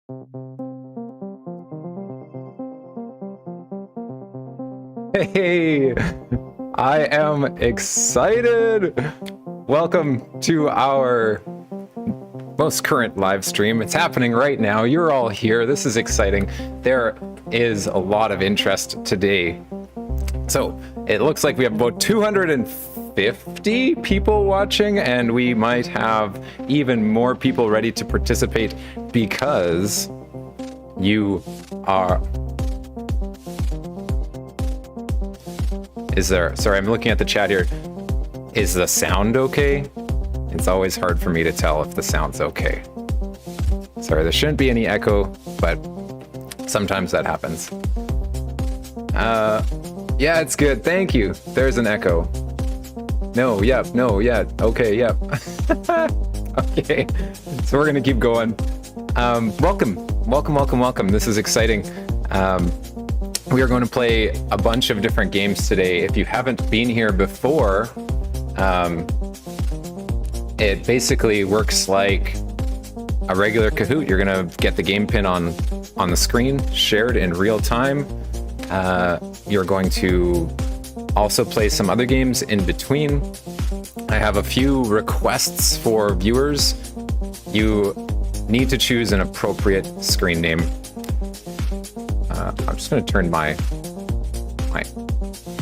Hey, I am excited. Welcome to our most current live stream. It's happening right now. You're all here. This is exciting. There is a lot of interest today. So it looks like we have about 250 people watching, and we might have even more people ready to participate because you are... Sorry, I'm looking at the chat here. Is the sound okay? It's always hard for me to tell if the sound's okay. Sorry, there shouldn't be any echo, but sometimes that happens. Yeah, it's good. Thank you. There's an echo. No, yep, no, yeah, okay, yep. Okay, so we're gonna keep going. Welcome. This is exciting. We are going to play a bunch of different games today. If you haven't been here before, it basically works like a regular Kahoot. You're going to get the game pin on the screen, shared in real time. You're going to also play some other games in between. I have a few requests for viewers. You need to choose an appropriate screen name. I'm just going to turn my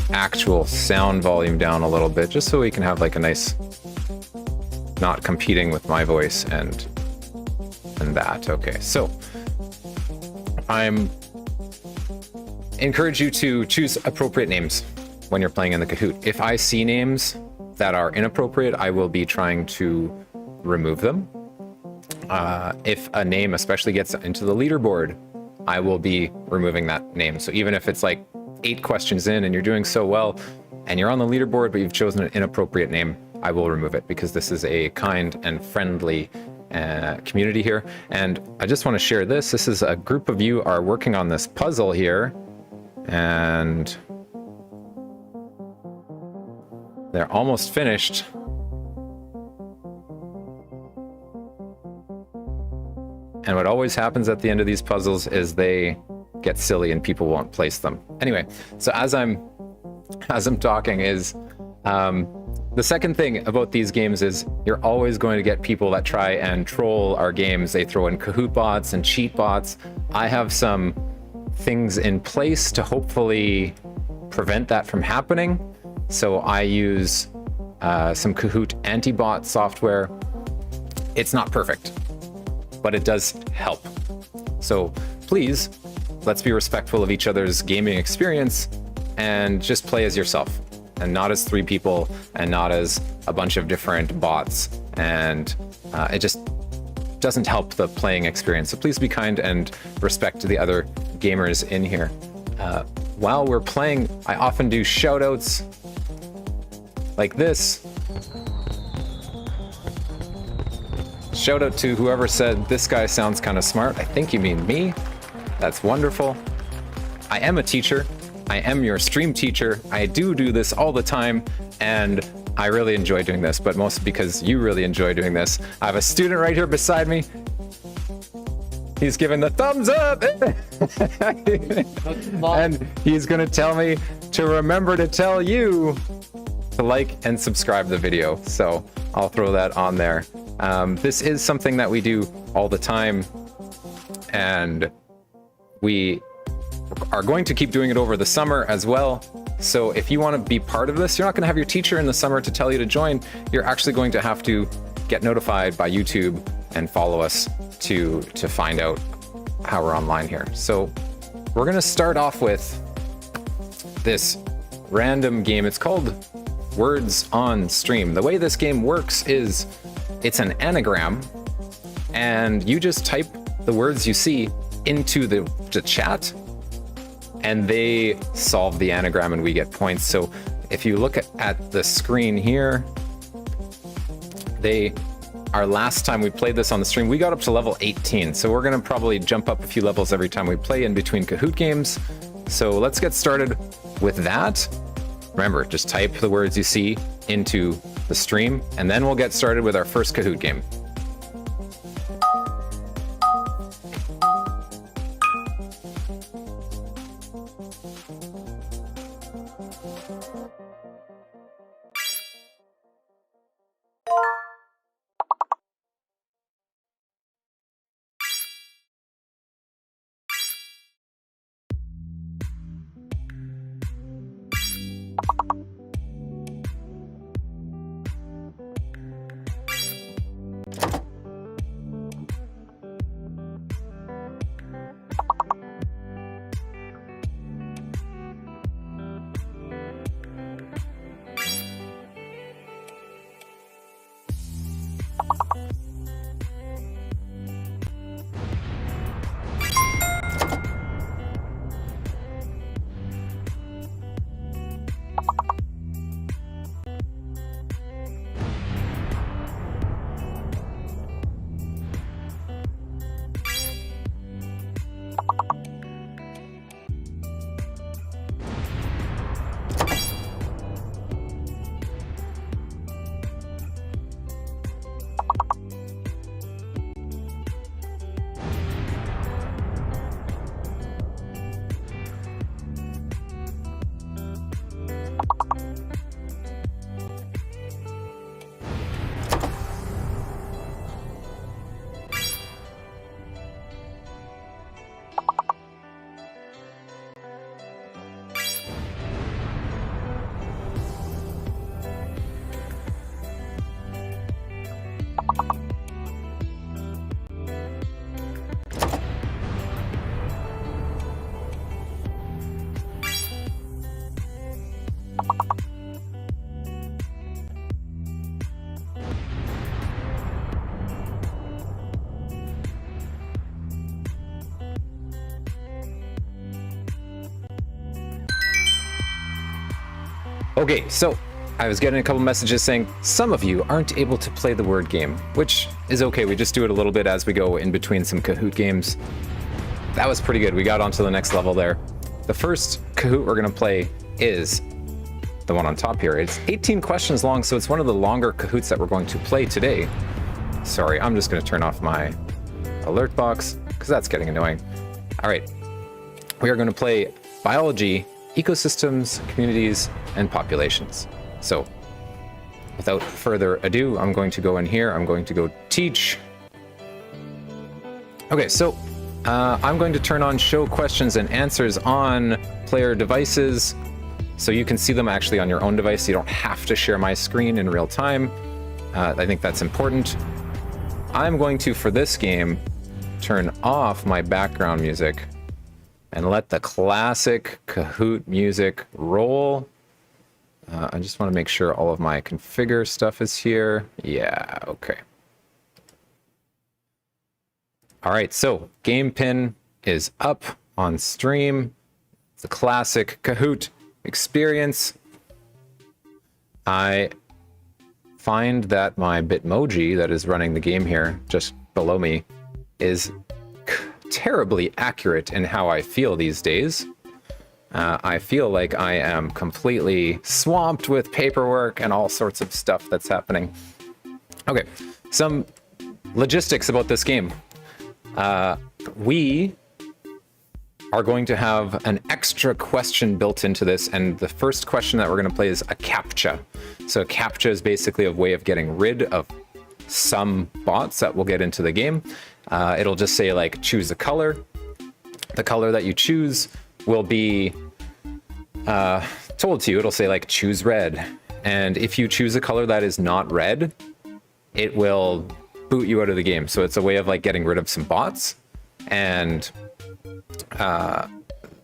actual sound volume down a little bit, just so we can have like a nice, not competing with my voice and that. Okay, so I'm encourage you to choose appropriate names when you're playing in the Kahoot. If I see names that are inappropriate, I will be trying to remove them. If a name especially gets into the leaderboard, I will be removing that name. So even if it's like 8 questions in and you're doing so well and you're on the leaderboard, but you've chosen an inappropriate name, I will remove it because this is a kind and friendly community here. And I just want to share this. This is a group of you are working on this puzzle here, and they're almost finished. And what always happens at the end of these puzzles is they get silly and people won't place them. Anyway, so as I'm talking is, the second thing about these games is you're always going to get people that try and troll our games. They throw in Kahoot bots and cheat bots. I have some things in place to hopefully prevent that from happening. So I use some Kahoot anti-bot software. It's not perfect, but it does help. So please, let's be respectful of each other's gaming experience and just play as yourself and not as 3 people and not as a bunch of different bots. And it just doesn't help the playing experience. So please be kind and respect the other gamers in here. While we're playing, I often do shout outs like this. Shout out to whoever said, this guy sounds kind of smart. I think you mean me. That's wonderful. I am a teacher. I am your stream teacher. I do this all the time, and I really enjoy doing this, but mostly because you really enjoy doing this. I have a student right here beside me. He's giving the thumbs up. And he's gonna tell me to remember to tell you to like and subscribe the video. So I'll throw that on there. This is something that we do all the time, and we are going to keep doing it over the summer as well. So if you want to be part of this, you're not going to have your teacher in the summer to tell you to join. You're actually going to have to get notified by YouTube and follow us to find out how we're online here. So we're going to start off with this random game. It's called Words on Stream. The way this game works is it's an anagram, and you just type the words you see into the chat, and they solve the anagram and we get points. So if you look at the screen here, our last time we played this on the stream, we got up to level 18. So we're gonna probably jump up a few levels every time we play in between Kahoot games. So let's get started with that. Remember, just type the words you see into the stream, and then we'll get started with our first Kahoot game. Okay, so I was getting a couple messages saying some of you aren't able to play the word game, which is okay. We just do it a little bit as we go in between some Kahoot games. That was pretty good. We got onto the next level there. The first Kahoot we're going to play is the one on top here. It's 18 questions long, so it's one of the longer Kahoots that we're going to play today. Sorry, I'm just going to turn off my alert box because that's getting annoying. All right, we are going to play biology, ecosystems, communities, and populations. So without further ado, I'm going to go in here. I'm going to go teach. Okay, so I'm going to turn on show questions and answers on player devices so you can see them actually on your own device. You don't have to share my screen in real time. I think that's important. I'm going to, for this game, turn off my background music and let the classic Kahoot music roll. I just want to make sure all of my configure stuff is here. Yeah, okay. All right, so game pin is up on stream. It's a classic Kahoot experience. I find that my Bitmoji that is running the game here just below me is terribly accurate in how I feel these days. I feel like I am completely swamped with paperwork and all sorts of stuff that's happening. Okay, some logistics about this game. We are going to have an extra question built into this, and the first question that we're going to play is a CAPTCHA. So a CAPTCHA is basically a way of getting rid of some bots that will get into the game. It'll just say like choose a color. The color that you choose will be told to you. It'll say like choose red, and if you choose a color that is not red, it will boot you out of the game. So it's a way of like getting rid of some bots. And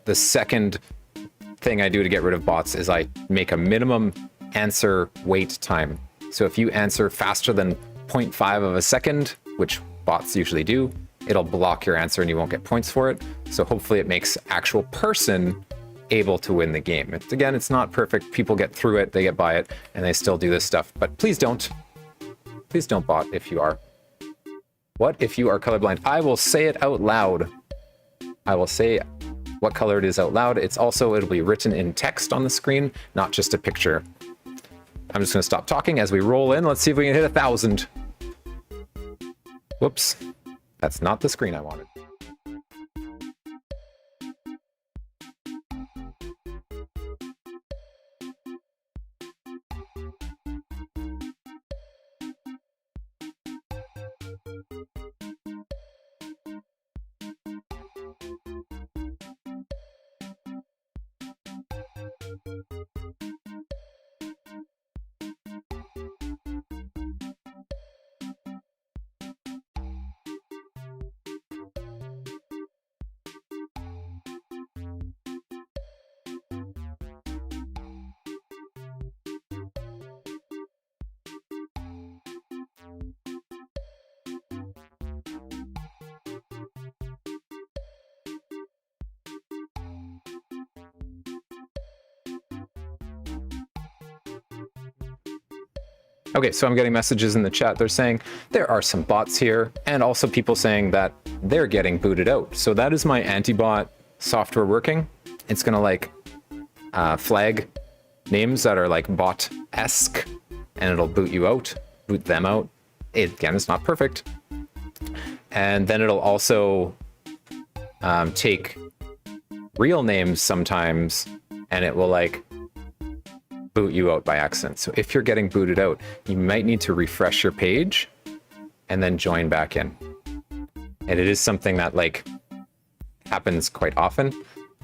the second thing I do to get rid of bots is I make a minimum answer wait time. So if you answer faster than 0.5 of a second, which bots usually do, it'll block your answer and you won't get points for it. So hopefully it makes actual person able to win the game. Again, it's not perfect. People get through it, they get by it, and they still do this stuff. But please don't bot if you are. What if you are colorblind? I will say it out loud. I will say what color it is out loud. It'll be written in text on the screen, not just a picture. I'm just going to stop talking as we roll in. Let's see if we can hit 1,000. Whoops. That's not the screen I wanted. Okay, so I'm getting messages in the chat. They're saying there are some bots here, and also people saying that they're getting booted out. So that is my anti-bot software working. It's gonna like flag names that are like bot-esque, and it'll boot you out, boot them out. Again, it's not perfect. And then it'll also take real names sometimes, and it will like boot you out by accident. So if you're getting booted out, you might need to refresh your page and then join back in. And it is something that like happens quite often.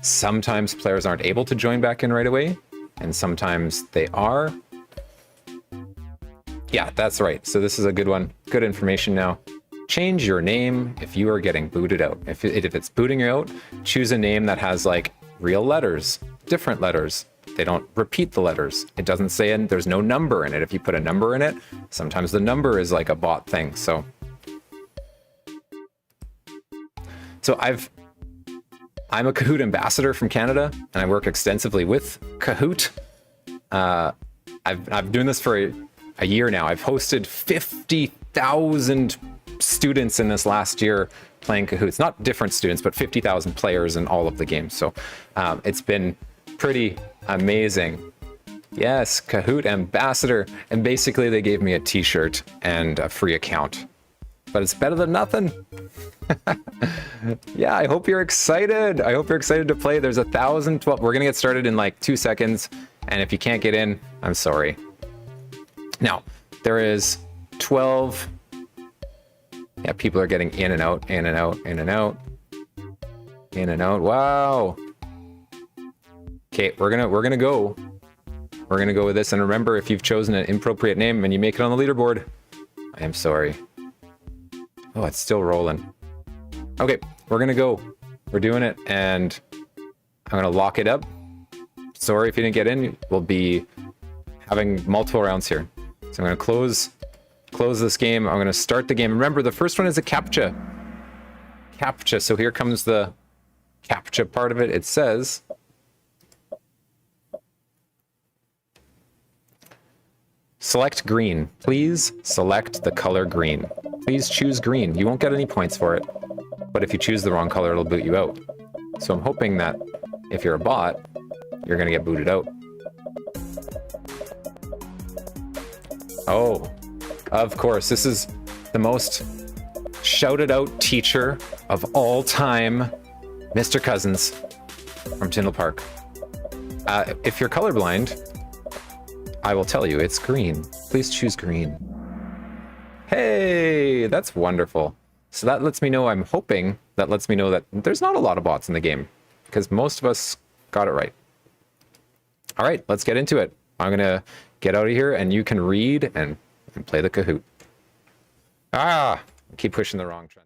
Sometimes players aren't able to join back in right away, and sometimes they are. Yeah, that's right. So this is a good one. Good information now. Change your name if you are getting booted out. If it's booting you out, choose a name that has like real letters, different letters. They don't repeat the letters. It doesn't say, there's no number in it. If you put a number in it, sometimes the number is like a bot thing. So I'm a Kahoot ambassador from Canada, and I work extensively with Kahoot. I've doing this for a year now. I've hosted 50,000 students in this last year playing Kahoots. Not different students, but 50,000 players in all of the games. So it's been pretty amazing. Yes, Kahoot ambassador. And basically they gave me a t-shirt and a free account. But it's better than nothing. Yeah, I hope you're excited. I hope you're excited to play. There's 1,012. We're going to get started in like 2 seconds. And if you can't get in, I'm sorry. Now, there is 12. Yeah, people are getting in and out, in and out, in and out. In and out. Wow. Okay, we're gonna go. We're gonna go with this. And remember, if you've chosen an inappropriate name and you make it on the leaderboard, I am sorry. Oh, it's still rolling. Okay, we're gonna go. We're doing it, and I'm gonna lock it up. Sorry if you didn't get in. We'll be having multiple rounds here. So I'm gonna close this game. I'm gonna start the game. Remember, the first one is a CAPTCHA. CAPTCHA. So here comes the CAPTCHA part of it. It says, select green. Please select the color green. Please choose green. You won't get any points for it, but if you choose the wrong color, it'll boot you out. So I'm hoping that if you're a bot, you're gonna get booted out. Oh, of course, this is the most shouted out teacher of all time, Mr. Cousins from Tyndall Park. If you're colorblind, I will tell you it's green. Please choose green. Hey, that's wonderful. So that lets me know, I'm hoping that lets me know that there's not a lot of bots in the game, because most of us got it right. All right, let's get into it. I'm gonna get out of here and you can read and play the Kahoot. I keep pushing the wrong trend.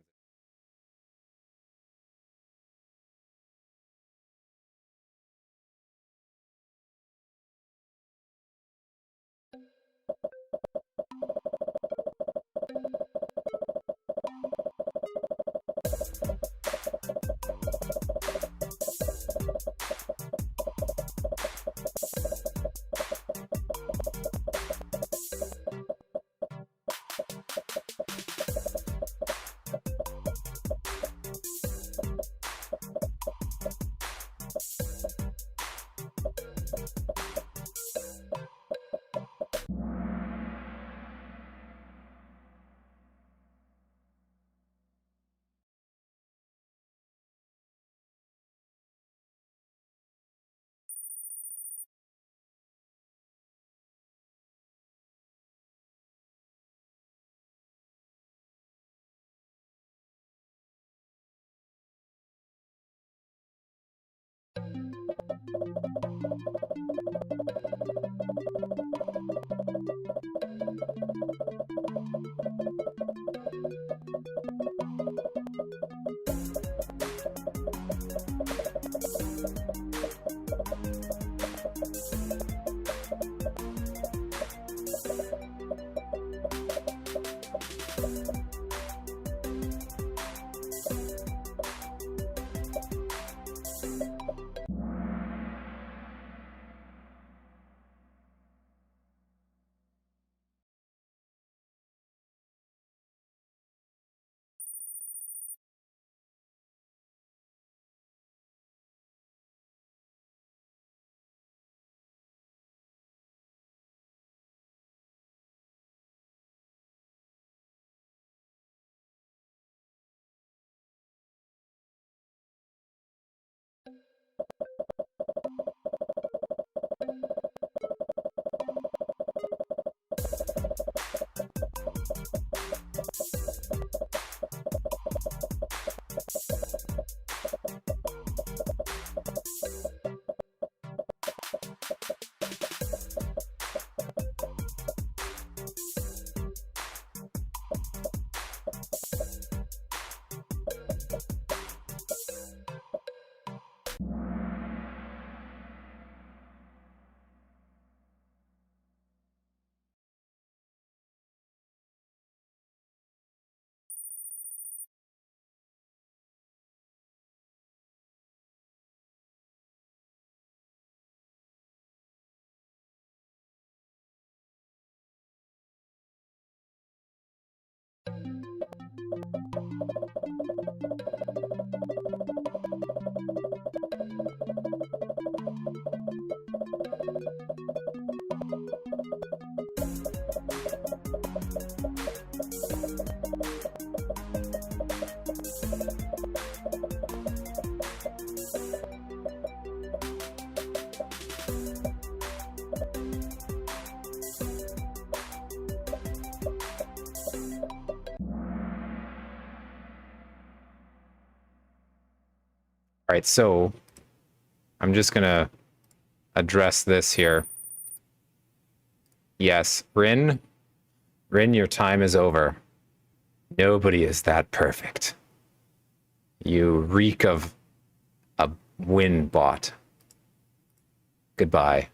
All right, so I'm just gonna address this here. Yes, Rin, your time is over. Nobody is that perfect. You reek of a win bot. Goodbye.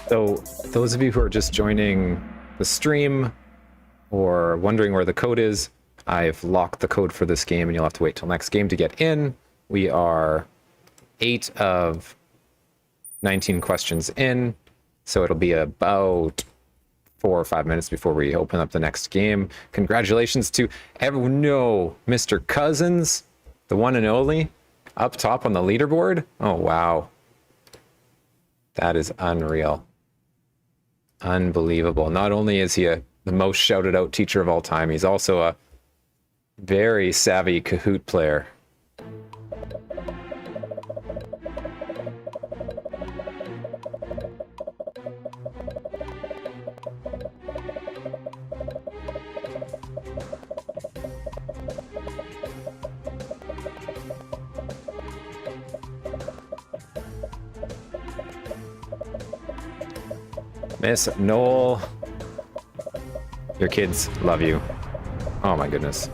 So those of you who are just joining the stream or wondering where the code is, I've locked the code for this game and you'll have to wait till next game to get in. We are 8 of 19 questions in, so it'll be about 4 or 5 minutes before we open up the next game. Congratulations to everyone. No, Mr. Cousins, the one and only, up top on the leaderboard. Oh, wow. That is unreal. Unbelievable. Not only is he the most shouted out teacher of all time, he's also a very savvy Kahoot player. Miss Noel, your kids love you. Oh my goodness.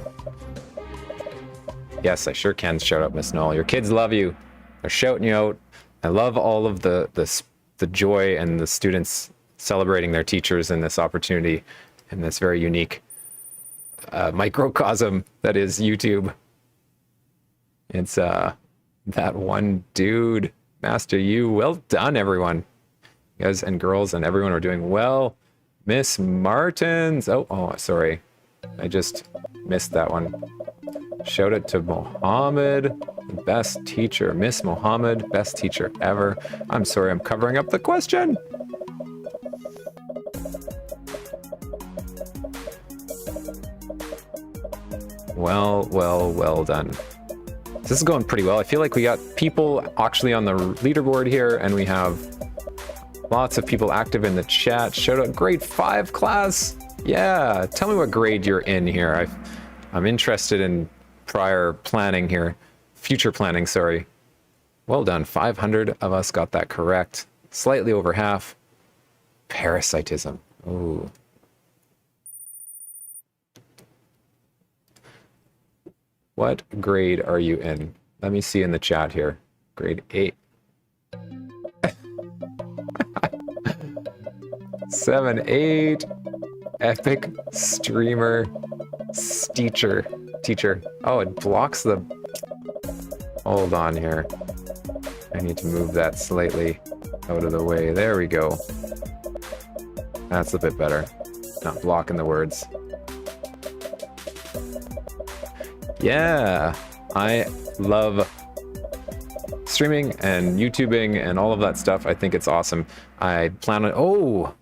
Yes, I sure can shout out Miss Noel. Your kids love you. They're shouting you out. I love all of the joy and the students celebrating their teachers in this opportunity in this very unique microcosm that is YouTube. It's that one dude, Master You. Well done, everyone. You guys and girls and everyone are doing well. Miss Martins. Oh, sorry. I just missed that one. Shout out to Mohammed, best teacher. Miss Mohammed, best teacher ever. I'm sorry, I'm covering up the question. Well done. This is going pretty well. I feel like we got people actually on the leaderboard here, and we have lots of people active in the chat. Shout out grade 5 class. Yeah, tell me what grade you're in here. I'm interested in prior planning here. Future planning, sorry. Well done. 500 of us got that correct. Slightly over half. Parasitism. Ooh. What grade are you in? Let me see in the chat here. Grade 8. 7, 8. Epic streamer. Teacher. Oh, it blocks the... Hold on here. I need to move that slightly out of the way. There we go. That's a bit better. Not blocking the words. Yeah, I love streaming and YouTubing and all of that stuff. I think it's awesome. I plan on...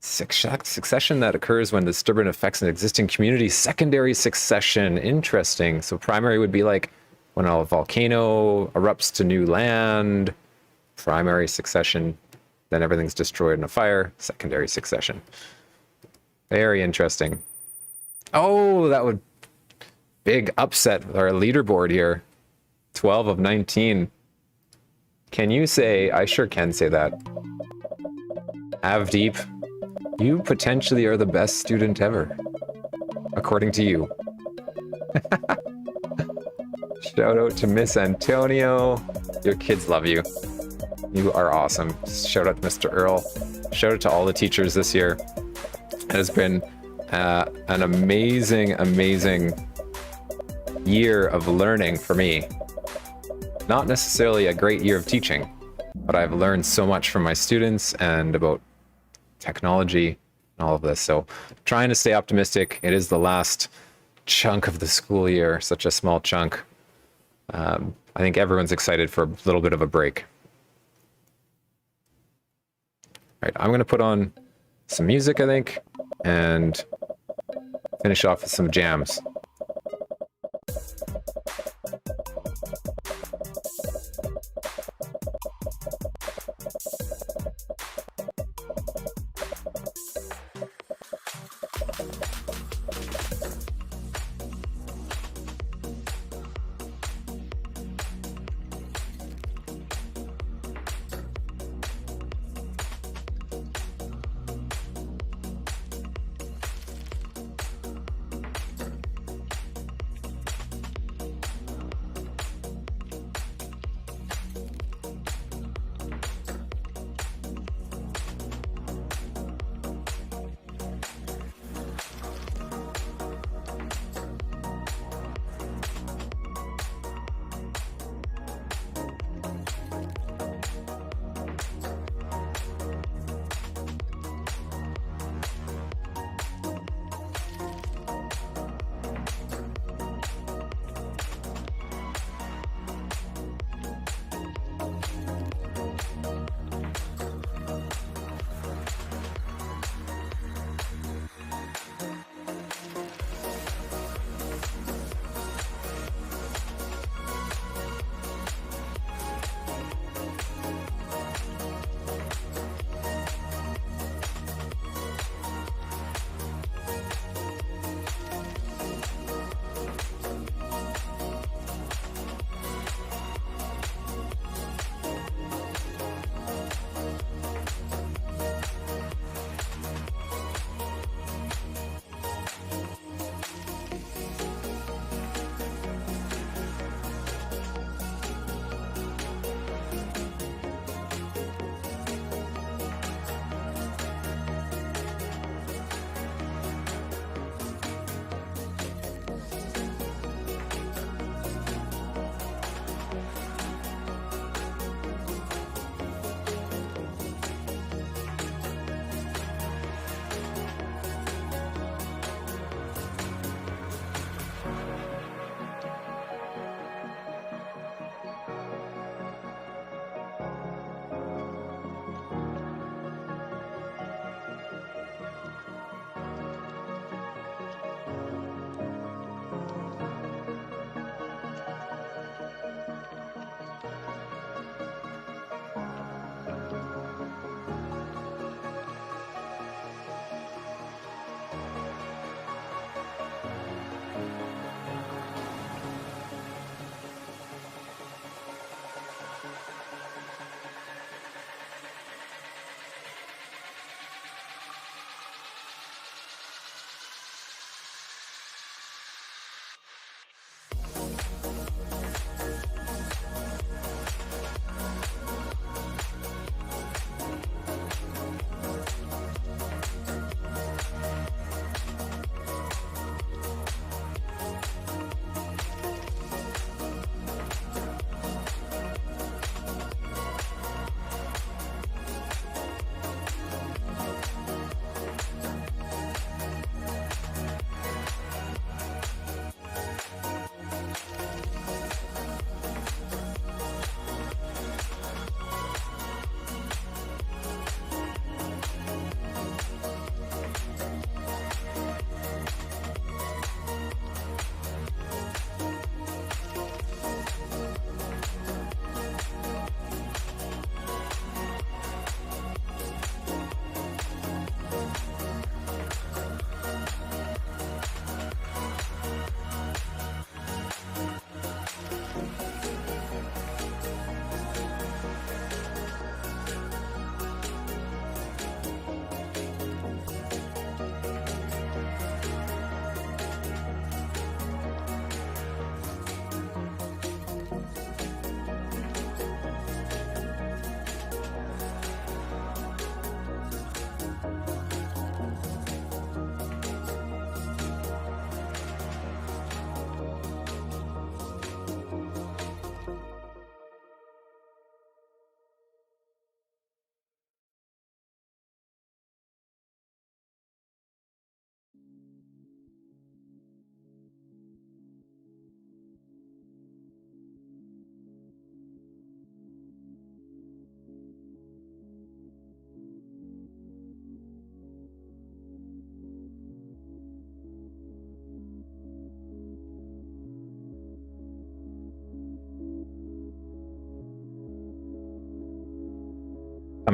Succession that occurs when disturbance affects an existing community. Secondary succession. Interesting. So primary would be like when a volcano erupts to new land. Primary succession. Then everything's destroyed in a fire. Secondary succession. Very interesting. Oh, that would... Big upset with our leaderboard here. 12 of 19. Can you say... I sure can say that. Avdeep. You potentially are the best student ever, according to you. Shout out to Miss Antonio. Your kids love you. You are awesome. Shout out to Mr. Earl. Shout out to all the teachers this year. It has been an amazing year of learning for me. Not necessarily a great year of teaching, but I've learned so much from my students and about technology and all of this. So trying to stay optimistic. It is the last chunk of the school year, such a small chunk. I think everyone's excited for a little bit of a break. All right, I'm going to put on some music, I think, and finish off with some jams.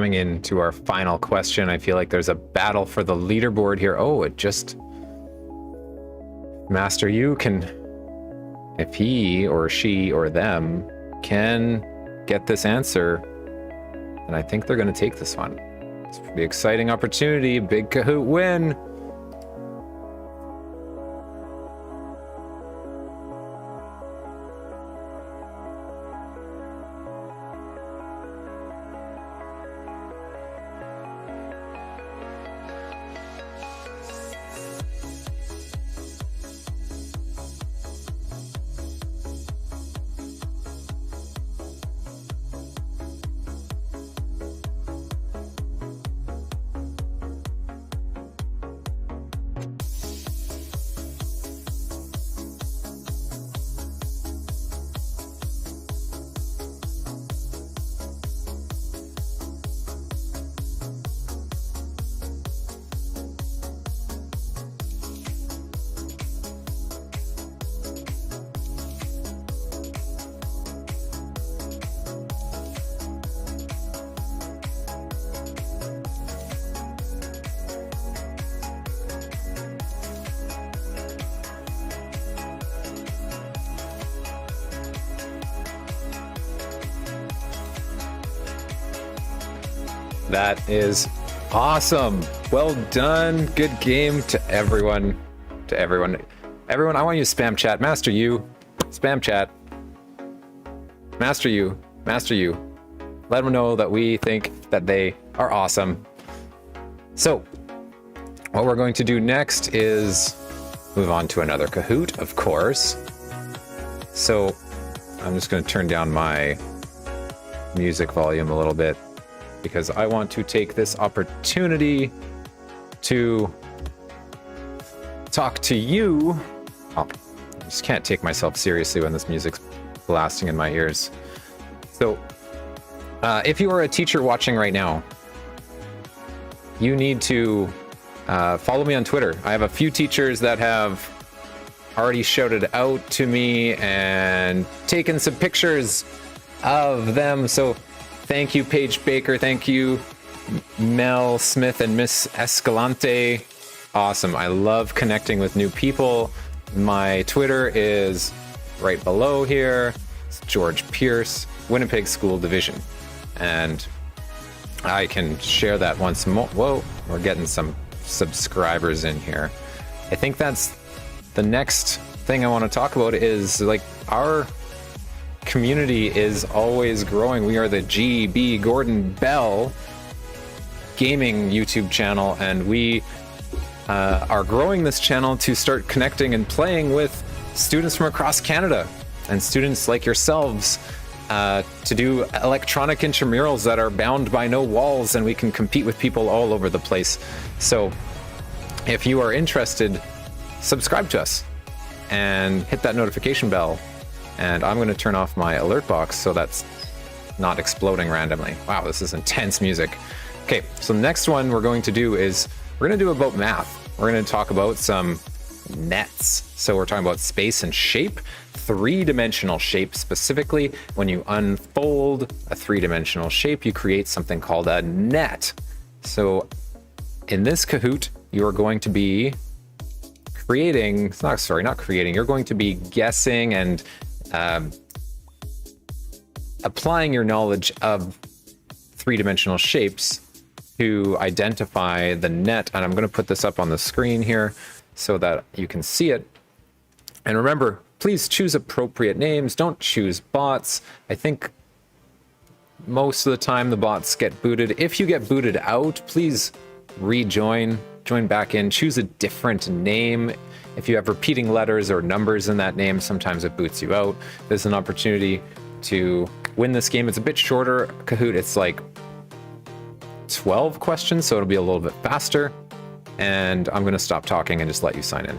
coming into our final question. I feel like there's a battle for the leaderboard here. Oh, it just... Master You can... If he or she or them can get this answer, then I think they're going to take this one. It's a pretty exciting opportunity. Big Kahoot win. That is awesome. Well done. Good game to everyone. To everyone. Everyone, I want you to spam chat. Master You. Spam chat. Master You. Master You. Let them know that we think that they are awesome. So, what we're going to do next is move on to another Kahoot, of course. So, I'm just going to turn down my music volume a little bit, because I want to take this opportunity to talk to you. Oh, I just can't take myself seriously when this music's blasting in my ears. So, if you are a teacher watching right now, you need to follow me on Twitter. I have a few teachers that have already shouted out to me and taken some pictures of them. So thank you, Paige Baker. Thank you, Mel Smith and Miss Escalante. Awesome. I love connecting with new people. My Twitter is right below here. It's George Pierce, Winnipeg School Division. And I can share that once more. Whoa, we're getting some subscribers in here. I think that's the next thing I want to talk about is like our community is always growing. We are the GB Gordon Bell gaming YouTube channel, and we are growing this channel to start connecting and playing with students from across Canada and students like yourselves to do electronic intramurals that are bound by no walls, and we can compete with people all over the place. So if you are interested, subscribe to us and hit that notification bell. And I'm going to turn off my alert box so that's not exploding randomly. Wow, this is intense music. Okay, so the next one we're going to do is we're going to do about math. We're going to talk about some nets. So we're talking about space and shape, three-dimensional shape specifically. When you unfold a three-dimensional shape, you create something called a net. So in this Kahoot, you are going to be creating, not creating, you're going to be guessing and applying your knowledge of three-dimensional shapes to identify the net. And I'm going to put this up on the screen here so that you can see it. And remember, please choose appropriate names. Don't choose bots. I think most of the time the bots get booted. If you get booted out, please rejoin, join back in, choose a different name. If you have repeating letters or numbers in that name, sometimes it boots you out. There's an opportunity to win this game. It's a bit shorter Kahoot. It's like 12 questions, so it'll be a little bit faster. And I'm going to stop talking and just let you sign in.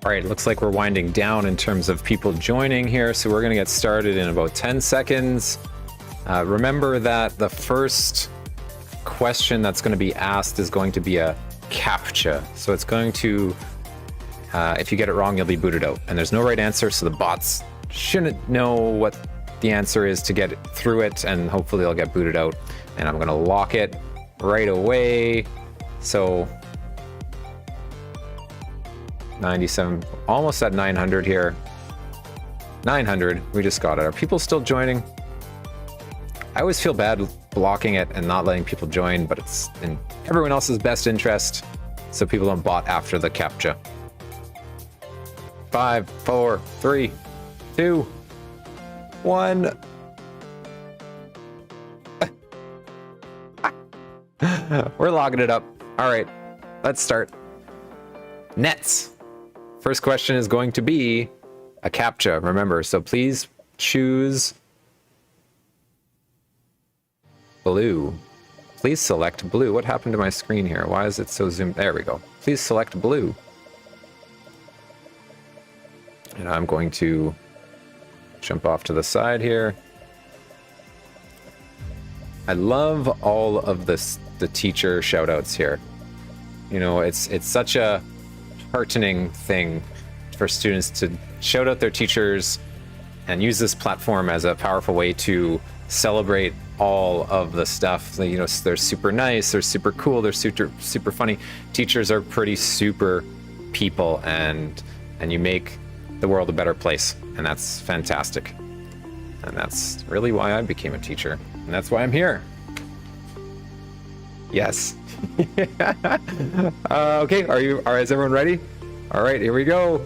All right, looks like we're winding down in terms of people joining here, so we're going to get started in about 10 seconds. Remember that the first question that's going to be asked is going to be a CAPTCHA. So it's going to, if you get it wrong, you'll be booted out. And there's no right answer, so the bots shouldn't know what the answer is to get through it, and hopefully they'll get booted out. And I'm going to lock it right away. So 97, almost at 900 here. 900, we just got it. Are people still joining? I always feel bad blocking it and not letting people join, but it's in everyone else's best interest so people don't bot after the CAPTCHA. 5, 4, 3, 2, 1. We're logging it up. All right, let's start. Nets. First question is going to be a CAPTCHA, remember, so please choose blue. Please select blue. What happened to my screen here? Why is it so zoomed? There we go. Please select blue. And I'm going to jump off to the side here. I love all of the teacher shout outs here. You know, it's such a heartening thing for students to shout out their teachers and use this platform as a powerful way to celebrate all of the stuff. You know, they're super nice, they're super cool, they're super funny. Teachers are pretty super people, and you make the world a better place, and that's fantastic. And that's really why I became a teacher, and that's why I'm here. Yes. Okay, is everyone ready? All right, here we go.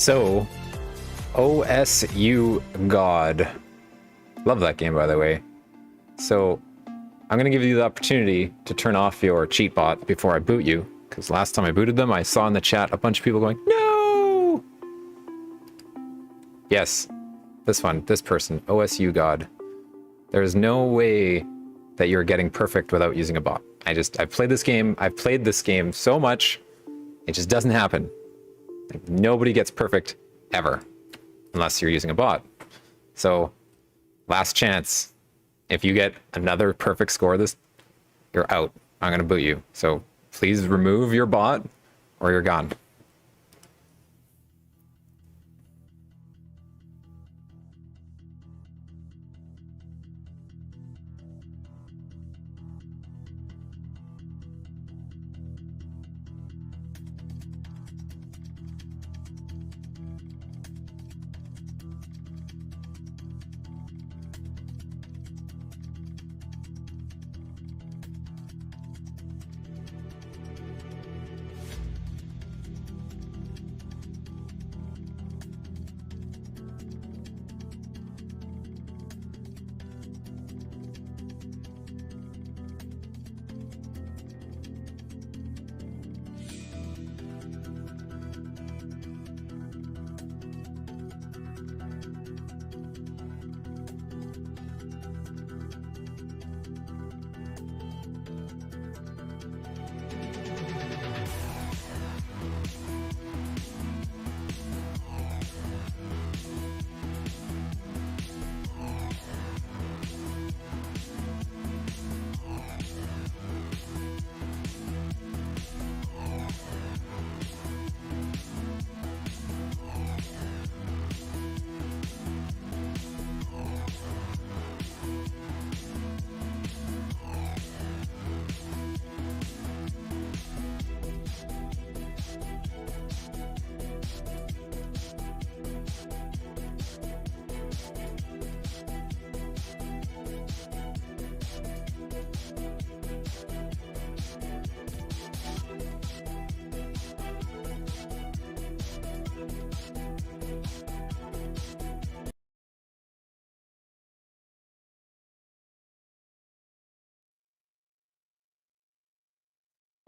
So, OSU God. Love that game, by the way. So, I'm going to give you the opportunity to turn off your cheat bot before I boot you, because last time I booted them, I saw in the chat a bunch of people going, no! Yes, this one, this person, OSU God. There's no way that you're getting perfect without using a bot. I've played this game so much, it just doesn't happen. Like, nobody gets perfect ever, unless you're using a bot. So, last chance. If you get another perfect score, you're out. I'm gonna boot you. So please remove your bot, or you're gone.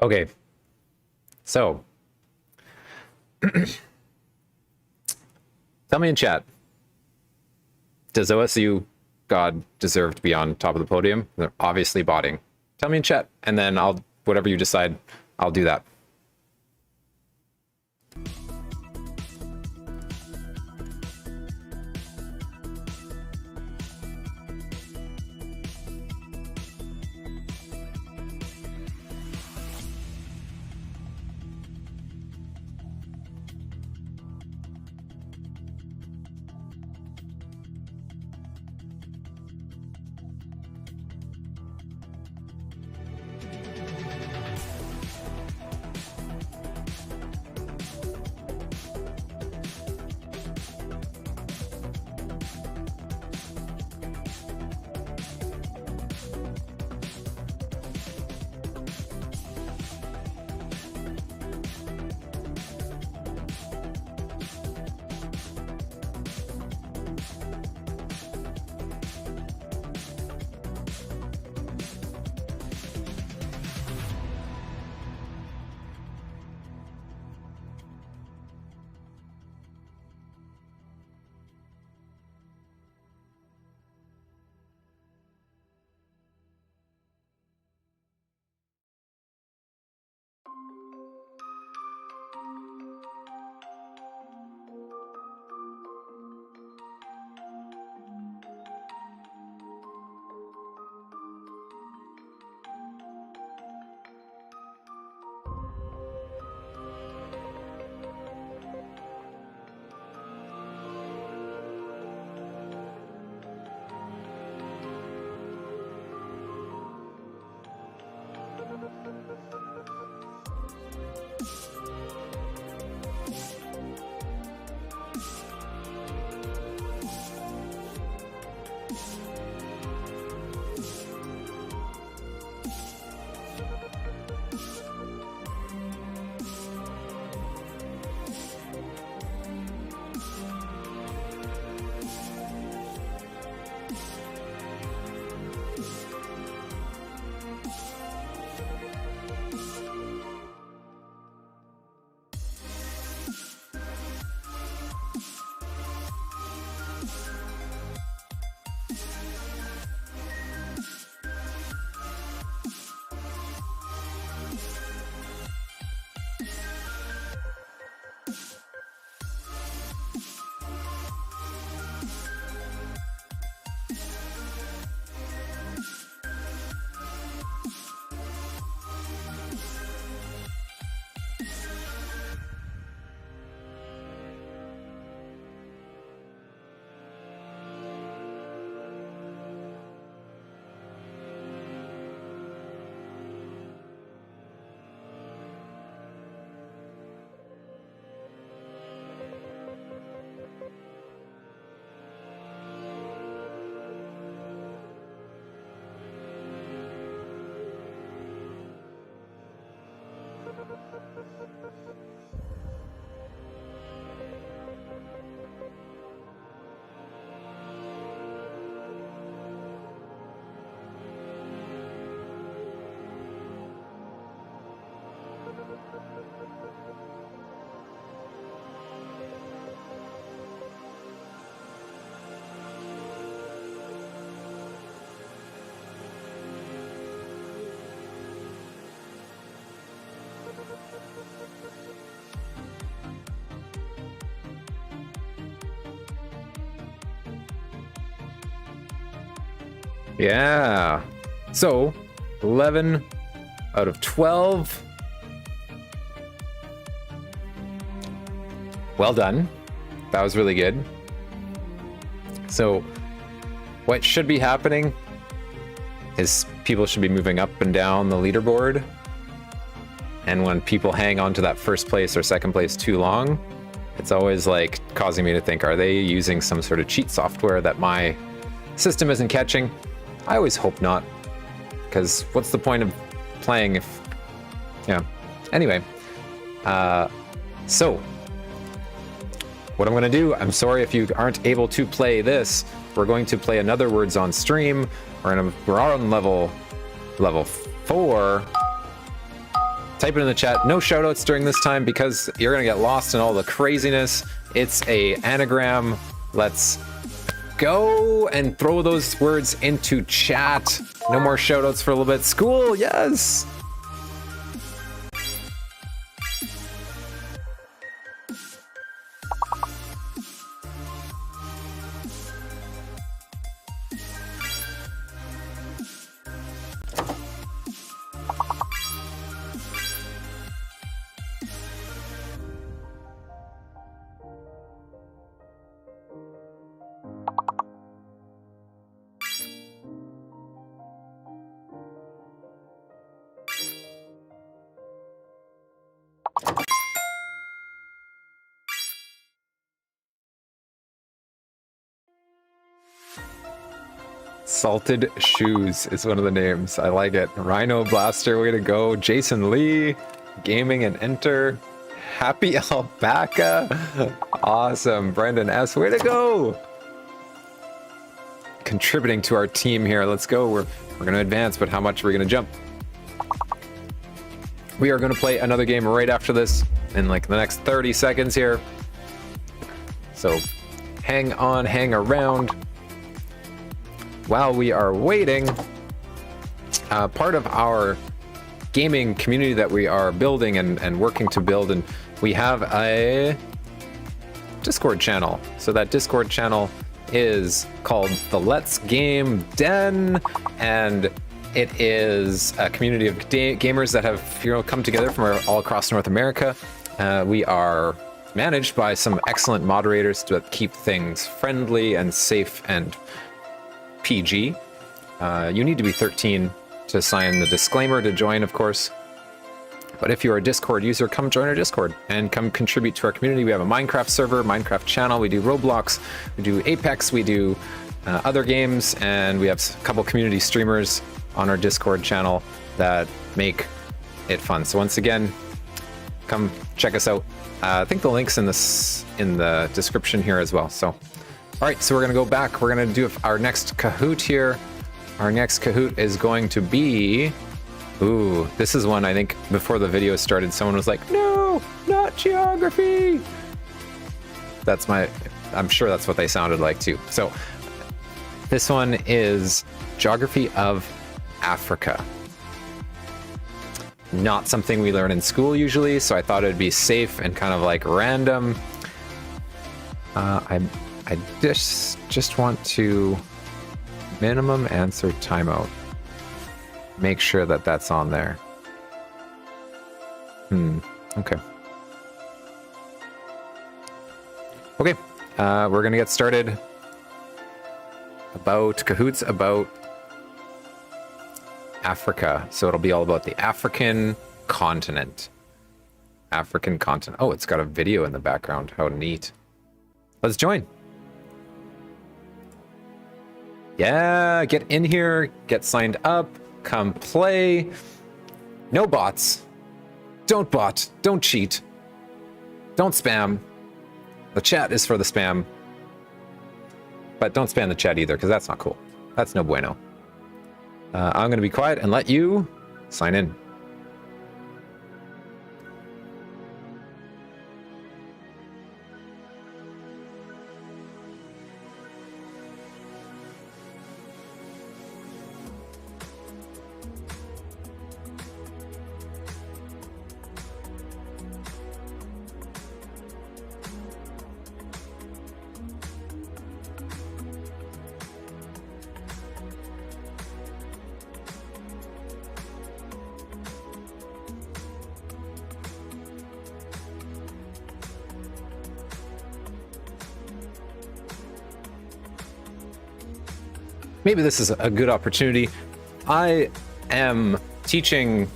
Okay, so tell me in chat, does OSU God deserve to be on top of the podium? They're obviously botting. Tell me in chat, and then whatever you decide, I'll do that. Yeah. So, 11 out of 12. Well done. That was really good. So, what should be happening is people should be moving up and down the leaderboard. And when people hang on to that first place or second place too long, it's always like causing me to think, are they using some sort of cheat software that my system isn't catching? I always hope not, because what's the point of playing if, yeah. Anyway, so what I'm going to do, I'm sorry if you aren't able to play this. We're going to play another Words on Stream. We're on level 4. Type it in the chat. No shoutouts during this time because you're going to get lost in all the craziness. It's a anagram. Let's go and throw those words into chat. No more shoutouts for a little bit. School, yes. Salted Shoes is one of the names. I like it. Rhino Blaster, way to go. Jason Lee, Gaming and Enter. Happy Alpaca. Awesome. Brendan S, way to go. Contributing to our team here. Let's go. We're going to advance, but how much are we going to jump? We are going to play another game right after this in like the next 30 seconds here. So hang on, hang around. While we are waiting, part of our gaming community that we are building and working to build, and we have a Discord channel. So that Discord channel is called the Let's Game Den, and it is a community of gamers that have come together from all across North America. We are managed by some excellent moderators to keep things friendly and safe and PG. You need to be 13 to sign the disclaimer to join, of course. But if you're a Discord user, come join our Discord and come contribute to our community. We have a Minecraft server, Minecraft channel. We do Roblox, we do Apex, we do other games, and we have a couple community streamers on our Discord channel that make it fun. So once again, come check us out. I think the link's in the description here as well. So. All right, so we're gonna go back. We're gonna do our next Kahoot here. Our next Kahoot is going to be, ooh, this is one I think before the video started, someone was like, no, not geography. I'm sure that's what they sounded like too. So this one is Geography of Africa. Not something we learn in school usually, so I thought it'd be safe and kind of like random. I just want to minimum answer timeout. Make sure that that's on there. Okay. Okay, we're gonna get started about Kahoots about Africa. So it'll be all about the African continent. African continent. Oh, it's got a video in the background. How neat. Let's join. Yeah, get in here, get signed up, come play. No bots. Don't bot, don't cheat. Don't spam. The chat is for the spam. But don't spam the chat either, because that's not cool. That's no bueno. I'm going to be quiet and let you sign in. maybe this is a good opportunity. I am teaching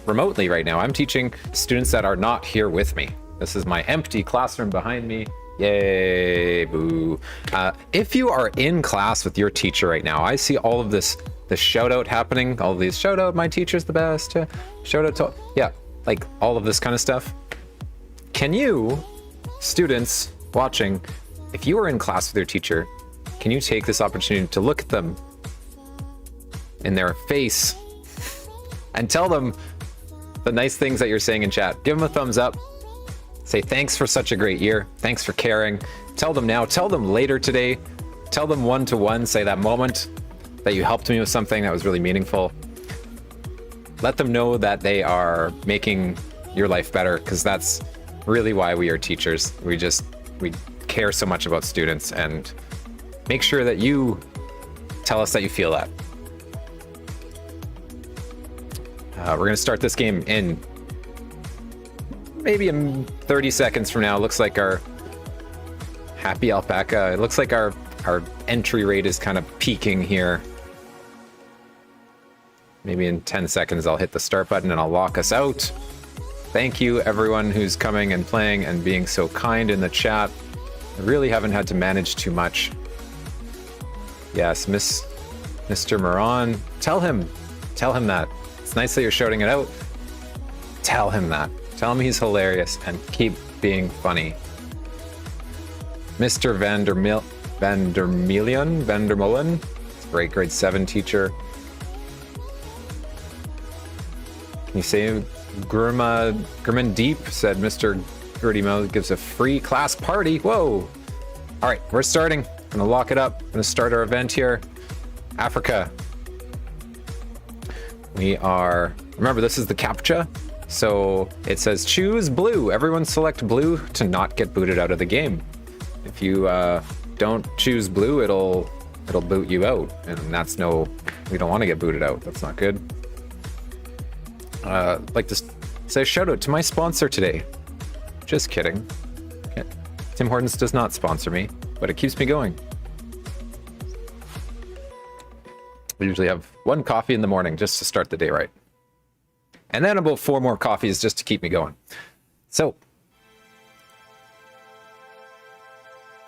remotely right now. I'm teaching students that are not here with me. This is my empty classroom behind me. Yay, boo. If you are in class with your teacher right now, I see all of this shout out happening, all of these shout out, my teacher's the best, shout out to, yeah, like all of this kind of stuff. Can you, students watching, if you are in class with your teacher, can you take this opportunity to look at them in their face and tell them the nice things that you're saying in chat? Give them a thumbs up. Say thanks for such a great year. Thanks for caring. Tell them now. Tell them later today. Tell them one-to-one. Say that moment that you helped me with something that was really meaningful. Let them know that they are making your life better, because that's really why we are teachers. We care so much about students, and make sure that you tell us that you feel that. We're going to start this game in maybe in 30 seconds from now. It looks like our happy alpaca, it looks like our entry rate is kind of peaking here. Maybe in 10 seconds I'll hit the start button and I'll lock us out. Thank you everyone who's coming and playing and being so kind in the chat. I really haven't had to manage too much. Yes, Mr. Moran, tell him that. It's nice that you're shouting it out. Tell him that. Tell him he's hilarious and keep being funny. Mr. Vandermeulen, great grade 7 teacher. Can you say Gurman Deep said Mr. Gurdimo gives a free class party. Whoa. All right, we're starting. I'm gonna lock it up. I'm gonna start our event here. Africa. We are, remember this is the CAPTCHA. So it says choose blue. Everyone select blue to not get booted out of the game. If you don't choose blue, it'll boot you out, and we don't want to get booted out. That's not good. Like to say a shout out to my sponsor today. Just kidding. Okay. Tim Hortons does not sponsor me, but it keeps me going. We usually have one coffee in the morning just to start the day right. And then about 4 more coffees just to keep me going. So,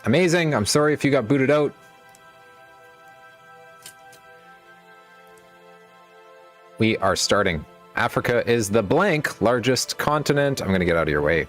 amazing. I'm sorry if you got booted out. We are starting. Africa is the blank largest continent. I'm going to get out of your way.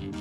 In the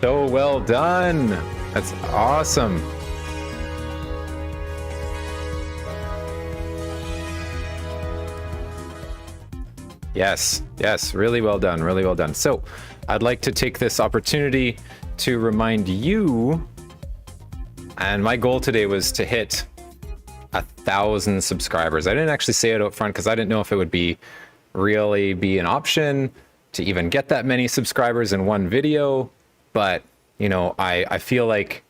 So well done. That's awesome. Yes, yes, really well done, really well done. So I'd like to take this opportunity to remind you, and my goal today was to hit 1,000 subscribers. I didn't actually say it up front because I didn't know if it would really be an option to even get that many subscribers in one video. But, you know, I feel like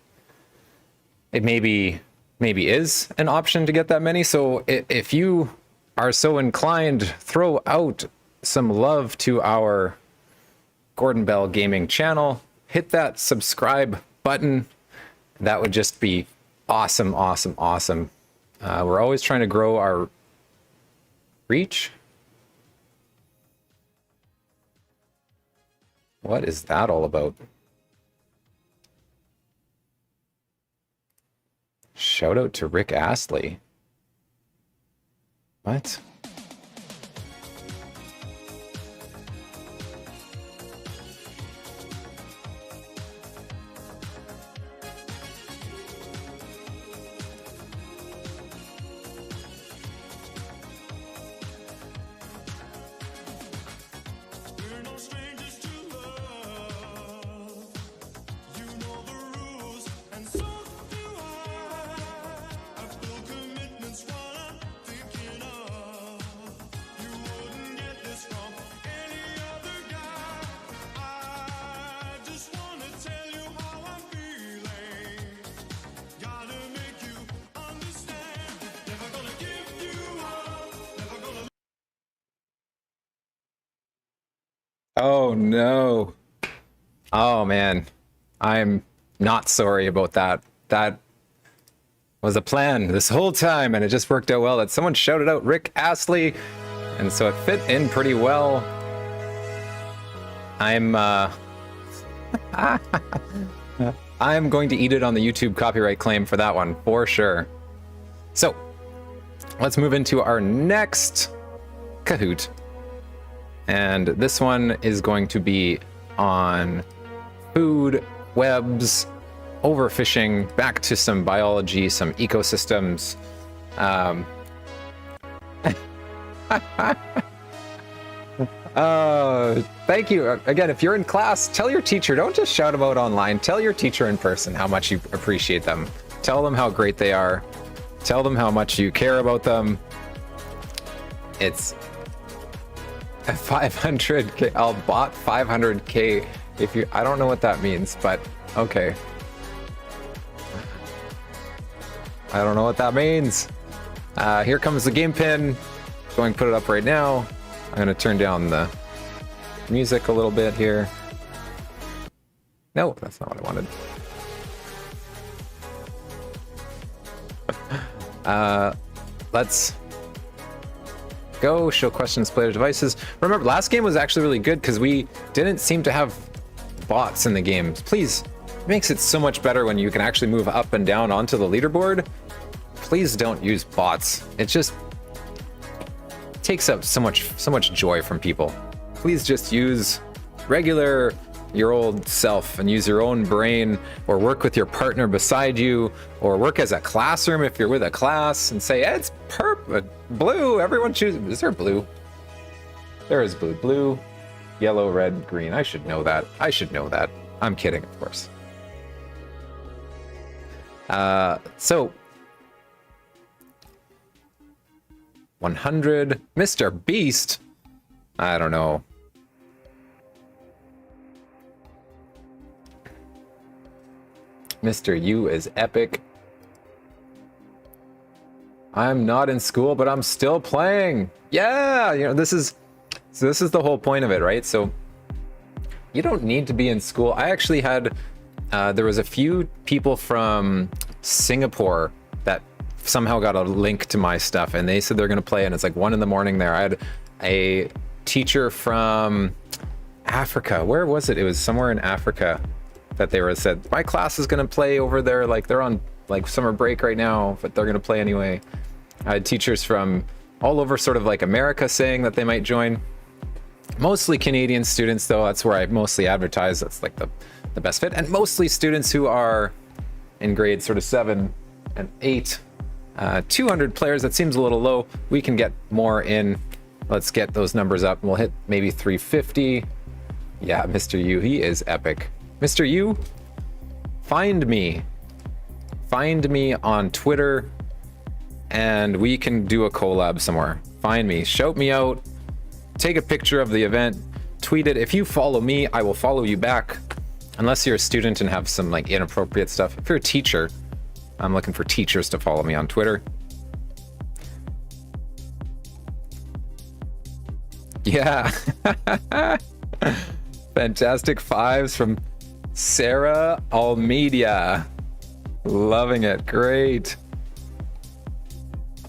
it maybe is an option to get that many. So if you are so inclined, throw out some love to our Gordon Bell Gaming channel. Hit that subscribe button. That would just be awesome, awesome, awesome. We're always trying to grow our reach. What is that all about? Shout out to Rick Astley. What? Oh no. Oh man. I'm not sorry about that. That was a plan this whole time and it just worked out well that someone shouted out Rick Astley and so it fit in pretty well. I'm I'm going to eat it on the YouTube copyright claim for that one for sure. So let's move into our next Kahoot. And this one is going to be on food, webs, overfishing, back to some biology, some ecosystems. Thank you. Again, if you're in class, tell your teacher, don't just shout them out online. Tell your teacher in person how much you appreciate them. Tell them how great they are. Tell them how much you care about them. It's 500k. I'll bot 500k if you. I don't know what that means, but okay. I don't know what that means. Here comes the game pin. Going to put it up right now. I'm going to turn down the music a little bit here. No, that's not what I wanted. Let's go. Show questions, player devices. Remember, last game was actually really good because we didn't seem to have bots in the game. Please, it makes it so much better when you can actually move up and down onto the leaderboard. Please don't use bots. It just takes up so much joy from people. Please just use regular your old self and use your own brain, or work with your partner beside you, or work as a classroom if you're with a class and say, hey, it's blue, everyone choose. Is there blue? There is blue. Blue, yellow, red, green. I should know that. I'm kidding, of course. So 100, Mr. Beast. I don't know. Mr. U is epic. I'm not in school, but I'm still playing. Yeah, you know, this is the whole point of it, right? So you don't need to be in school. I actually had there was a few people from Singapore that somehow got a link to my stuff, and they said they're going to play, and it's like 1 a.m. there. I had a teacher from Africa. Where was it? It was somewhere in Africa that they were said, my class is going to play over there. Like, they're on like summer break right now, but they're going to play anyway. I had teachers from all over sort of like America saying that they might join. Mostly Canadian students, though. That's where I mostly advertise. That's like the best fit. And mostly students who are in grades sort of 7 and 8. 200 players, that seems a little low. We can get more in. Let's get those numbers up. We'll hit maybe 350. Yeah, Mr. U, he is epic. Mr. U, find me. Find me on Twitter, and we can do a collab somewhere. Find me, shout me out, take a picture of the event, tweet it. If you follow me, I will follow you back. Unless you're a student and have some like inappropriate stuff. If you're a teacher, I'm looking for teachers to follow me on Twitter. Yeah. Fantastic fives from Sarah Almeida. Loving it. Great.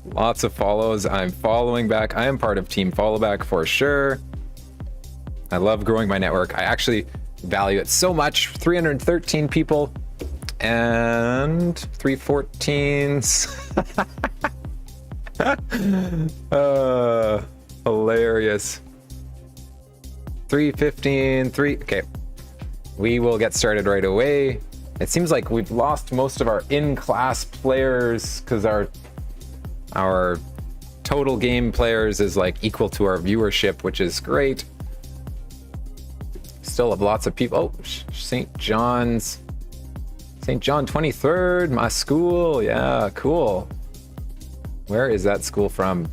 Lots of follows. I'm following back. I am part of Team Followback for sure. I love growing my network. I actually value it so much. 313 people and 314s. Hilarious. 315, 3. Okay. We will get started right away. It seems like we've lost most of our in-class players because our total game players is like equal to our viewership, which is great. Still have lots of people. Oh, St. John 23rd, my school. Yeah, cool. Where is that school from?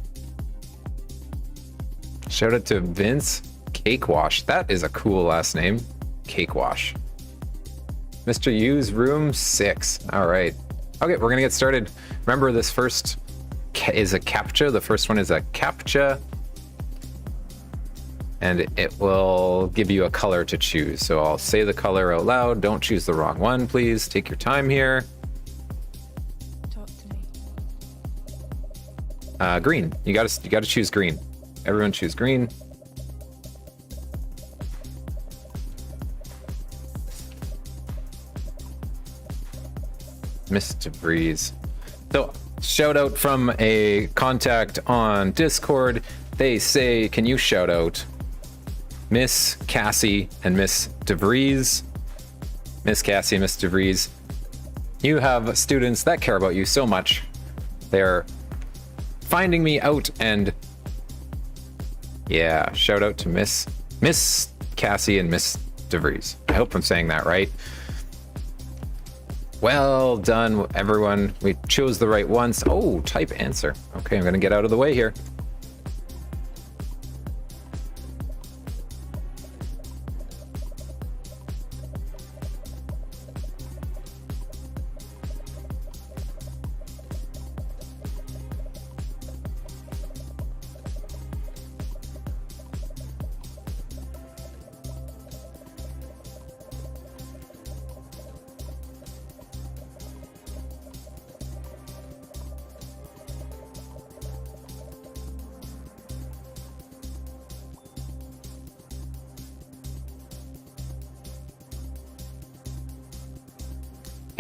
Shout out to Vince Cakewash. That is a cool last name. Cakewash. Mr. U's room 6. All right. Okay, we're gonna get started. Remember, this first is a CAPTCHA. The first one is a CAPTCHA. And it will give you a color to choose. So I'll say the color out loud. Don't choose the wrong one, please. Take your time here. Talk to me. Green. You gotta choose green. Everyone choose green. Mr. Breeze. So, shout out from a contact on Discord. They say, can you shout out Miss Cassie and Miss DeVries? Miss Cassie and Miss DeVries, you have students that care about you so much. They're finding me out, and yeah, shout out to Miss Cassie and Miss DeVries. I hope I'm saying that right. Well done, everyone. We chose the right ones. Oh, type answer. Okay, I'm gonna get out of the way here.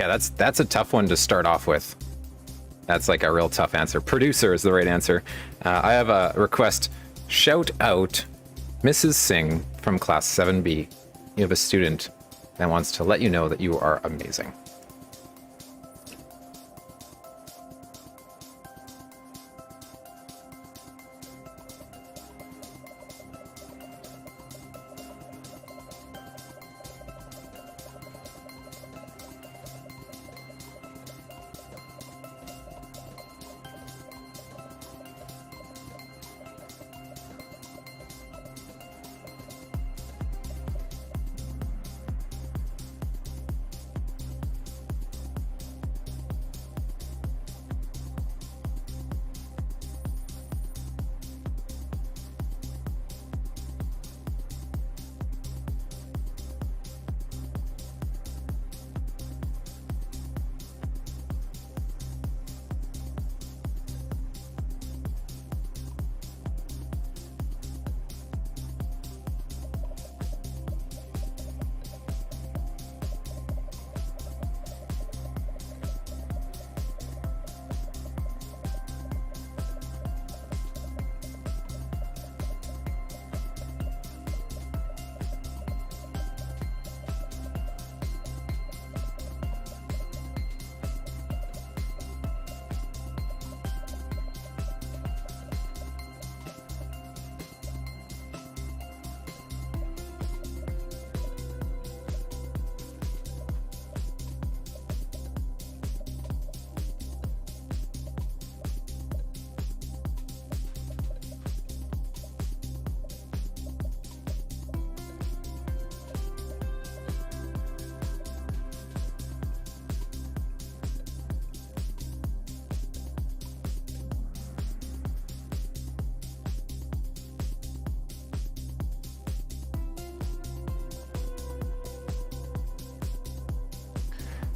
Yeah, that's a tough one to start off with. That's like a real tough answer. Producer is the right answer. I have a request. Shout out Mrs. Singh from class 7B. You have a student that wants to let you know that you are amazing.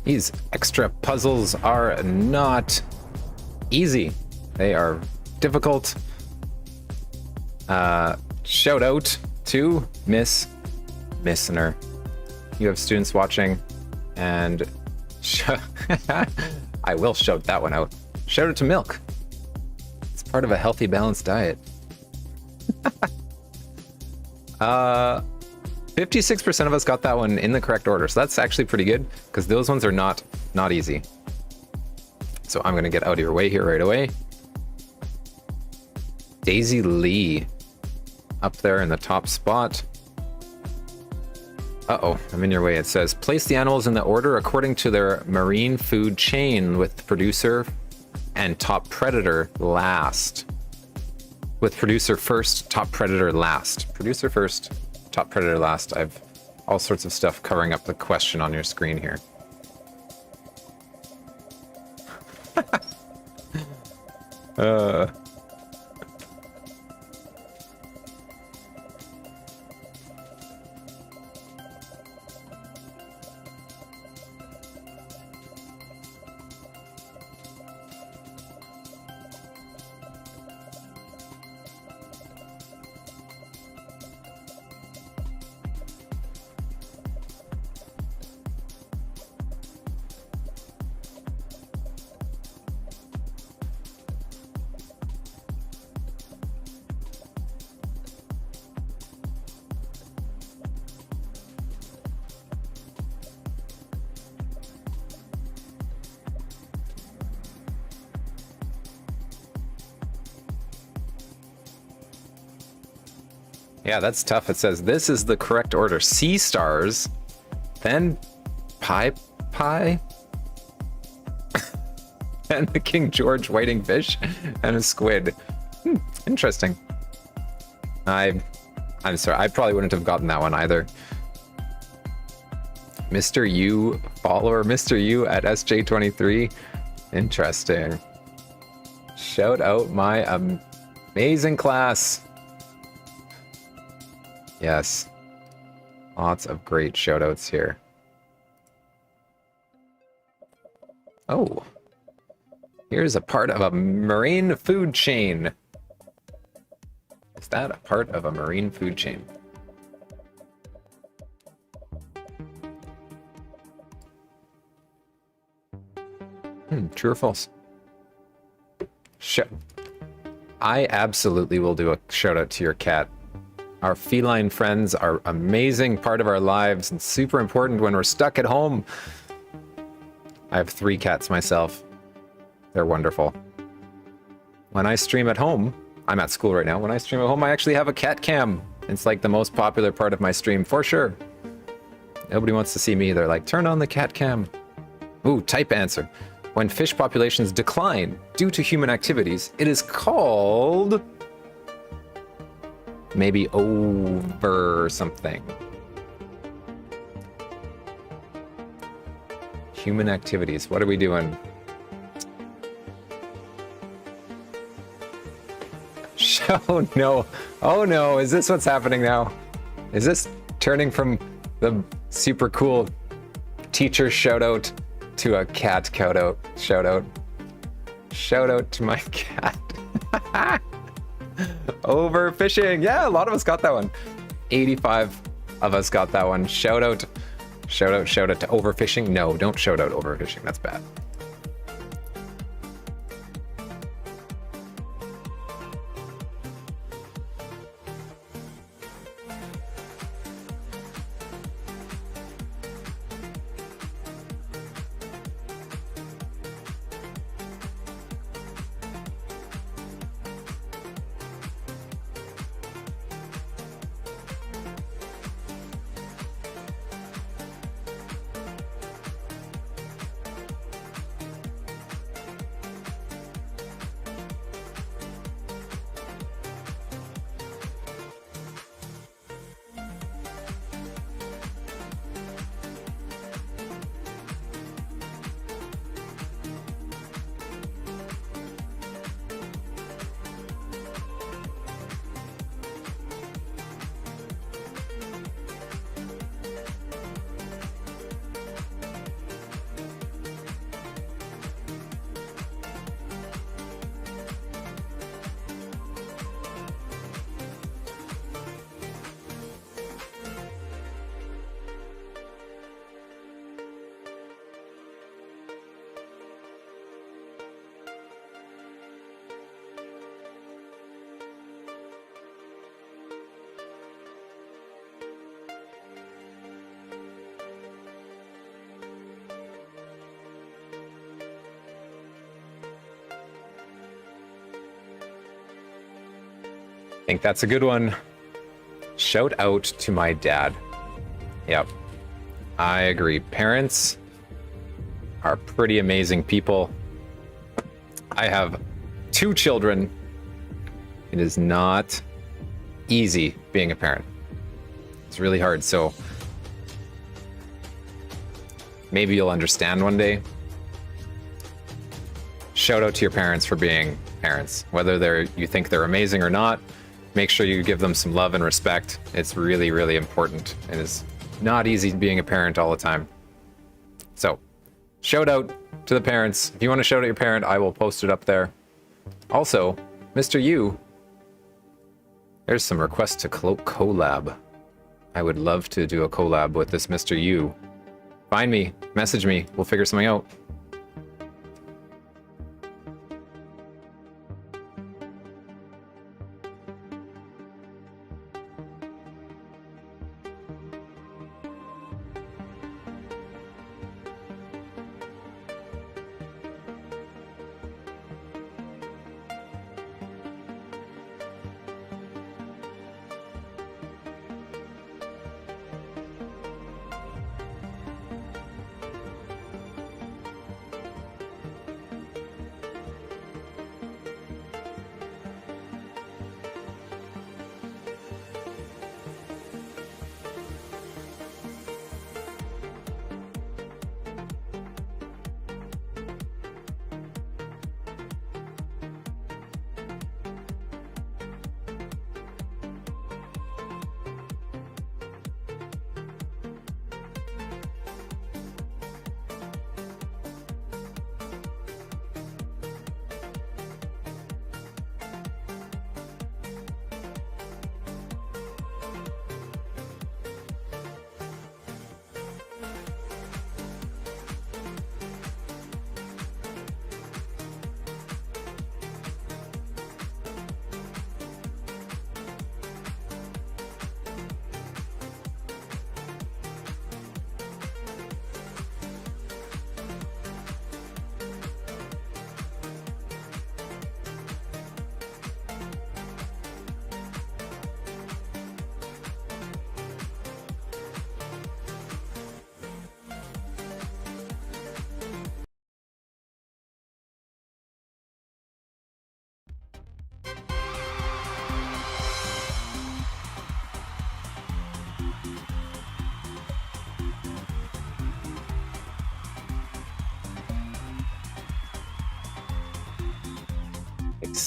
These extra puzzles are not easy. They are difficult. Shout out to Miss Missner. You have students watching, and I will shout that one out. Shout out to milk. It's part of a healthy, balanced diet. 56% of us got that one in the correct order, so that's actually pretty good, because those ones are not easy. So I'm gonna get out of your way here right away. Daisy Lee, up there in the top spot. Uh-oh, I'm in your way. It says, place the animals in the order according to their marine food chain, with producer and top predator last. With producer first, top predator last. Producer first, top predator last. I've all sorts of stuff covering up the question on your screen here. Yeah, that's tough. It says this is the correct order: sea stars, then pie, and the King George whiting fish, and a squid. Interesting. I'm sorry, I probably wouldn't have gotten that one either. Mr. U follower, Mr. U at SJ23. Interesting. Shout out my amazing class. Yes. Lots of great shout outs here. Oh. Here's a part of a marine food chain. Is that a part of a marine food chain? True or false? I absolutely will do a shout out to your cat. Our feline friends are amazing part of our lives and super important when we're stuck at home. I have 3 cats myself. They're wonderful. When I stream at home, I'm at school right now. When I stream at home, I actually have a cat cam. It's like the most popular part of my stream for sure. Nobody wants to see me. They're like, turn on the cat cam. Ooh, type answer. When fish populations decline due to human activities, it is called... maybe over something. Human activities. What are we doing? Oh no. Oh no. Is this what's happening now? Is this turning from the super cool teacher shout out to a cat shout out? Shout out to my cat. Overfishing. Yeah, a lot of us got that one. 85 of us got that one. Shout out to overfishing. No, don't shout out overfishing. That's bad. I think that's a good one. Shout out to my dad. Yep. I agree. Parents are pretty amazing people. I have 2 children. It is not easy being a parent. It's really hard, so maybe you'll understand one day. Shout out to your parents for being parents. Whether you think they're amazing or not, make sure you give them some love and respect. It's really, really important. It is not easy being a parent all the time. So, shout out to the parents. If you want to shout out your parent, I will post it up there. Also, Mr. Yu, there's some requests to collab. I would love to do a collab with this Mr. Yu. Find me, message me, we'll figure something out.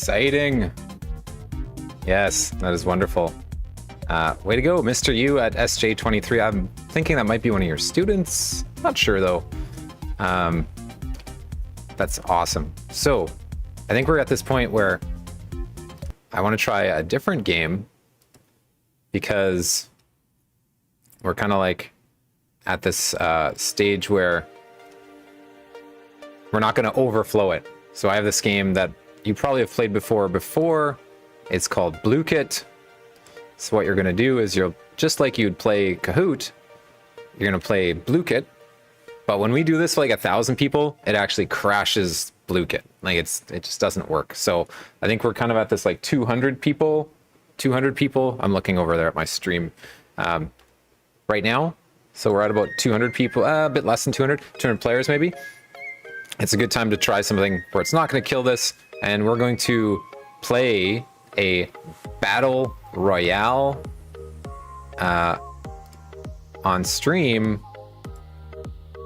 Exciting. Yes, that is wonderful. Way to go, Mr. U at SJ23. I'm thinking that might be one of your students. Not sure though. That's awesome. So I think we're at this point where I want to try a different game because we're kind of like at this stage where we're not going to overflow it. So I have this game that you probably have played before. It's called Blooket. So what you're going to do is you'll, just like you'd play Kahoot, you're going to play Blooket. But when we do this for like 1,000 people, it actually crashes Blooket. Like it just doesn't work. So I think we're kind of at this like 200 people. I'm looking over there at my stream right now. So we're at about 200 people, a bit less than 200 players maybe. It's a good time to try something where it's not going to kill this. And we're going to play a battle royale on stream.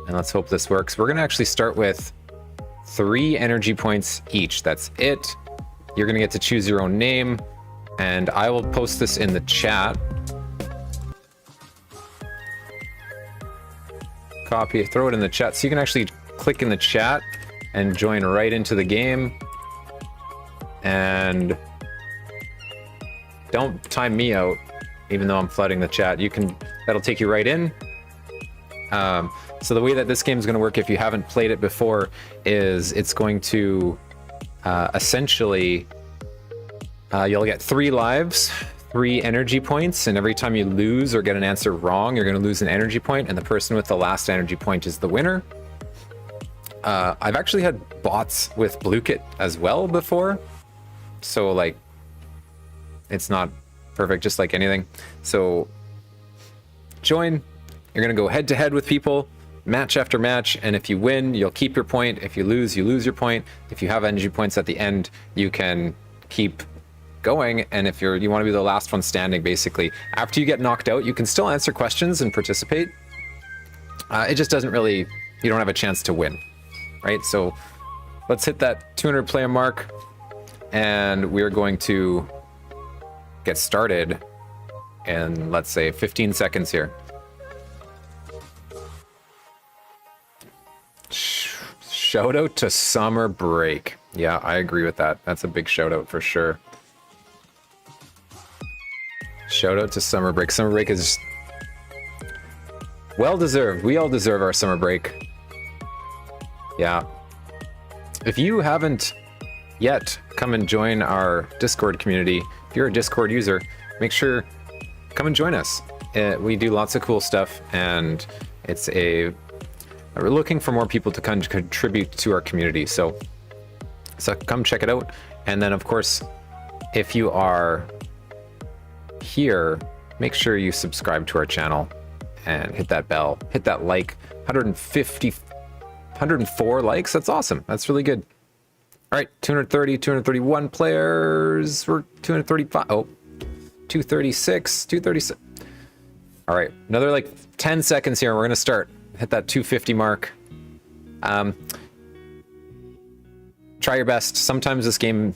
And let's hope this works. We're going to actually start with 3 energy points each. That's it. You're going to get to choose your own name. And I will post this in the chat. Copy it, throw it in the chat. So you can actually click in the chat and join right into the game. And don't time me out, even though I'm flooding the chat. That'll take you right in. So the way that this game is going to work, if you haven't played it before, is it's going to essentially you'll get 3 lives, 3 energy points, and every time you lose or get an answer wrong, you're going to lose an energy point, and the person with the last energy point is the winner. I've actually had bots with Blooket as well before, so like it's not perfect, just like anything. So join. You're going to go head to head with people, match after match, and if you win, you'll keep your point. If you lose, you lose your point. If you have energy points at the end, you can keep going, and if you want to be the last one standing, basically. After you get knocked out, you can still answer questions and participate. It just doesn't really, you don't have a chance to win, right? So let's hit that 200 player mark, and we're going to get started in, let's say, 15 seconds here. Shout out to summer break. Yeah, I agree with that. That's a big shout out for sure. Shout out to summer break. Summer break is well deserved. We all deserve our summer break. Yeah. If you haven't yet come and join our Discord community, if you're a Discord user, make sure come and join us. We do lots of cool stuff, and we're looking for more people to contribute to our community. So come check it out. And then of course, if you are here, make sure you subscribe to our channel and hit that bell, hit that like. 104 likes. That's awesome. That's really good. All right, 230, 231 players. We're 235. Oh, 236, 236. All right, another like 10 seconds here. We're gonna start. Hit that 250 mark. Try your best. Sometimes this game,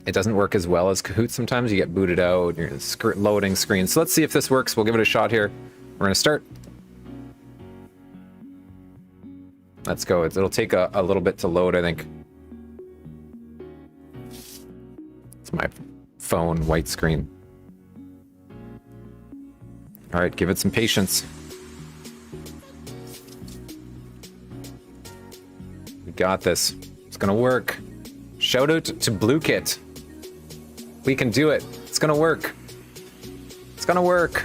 it doesn't work as well as Kahoot. Sometimes you get booted out, you're loading screen. So let's see if this works. We'll give it a shot here. We're gonna start. Let's go. It'll take a little bit to load, I think. It's my phone, white screen. All right, give it some patience. We got this. It's gonna work. Shout out to Blooket. We can do it. It's gonna work. It's gonna work.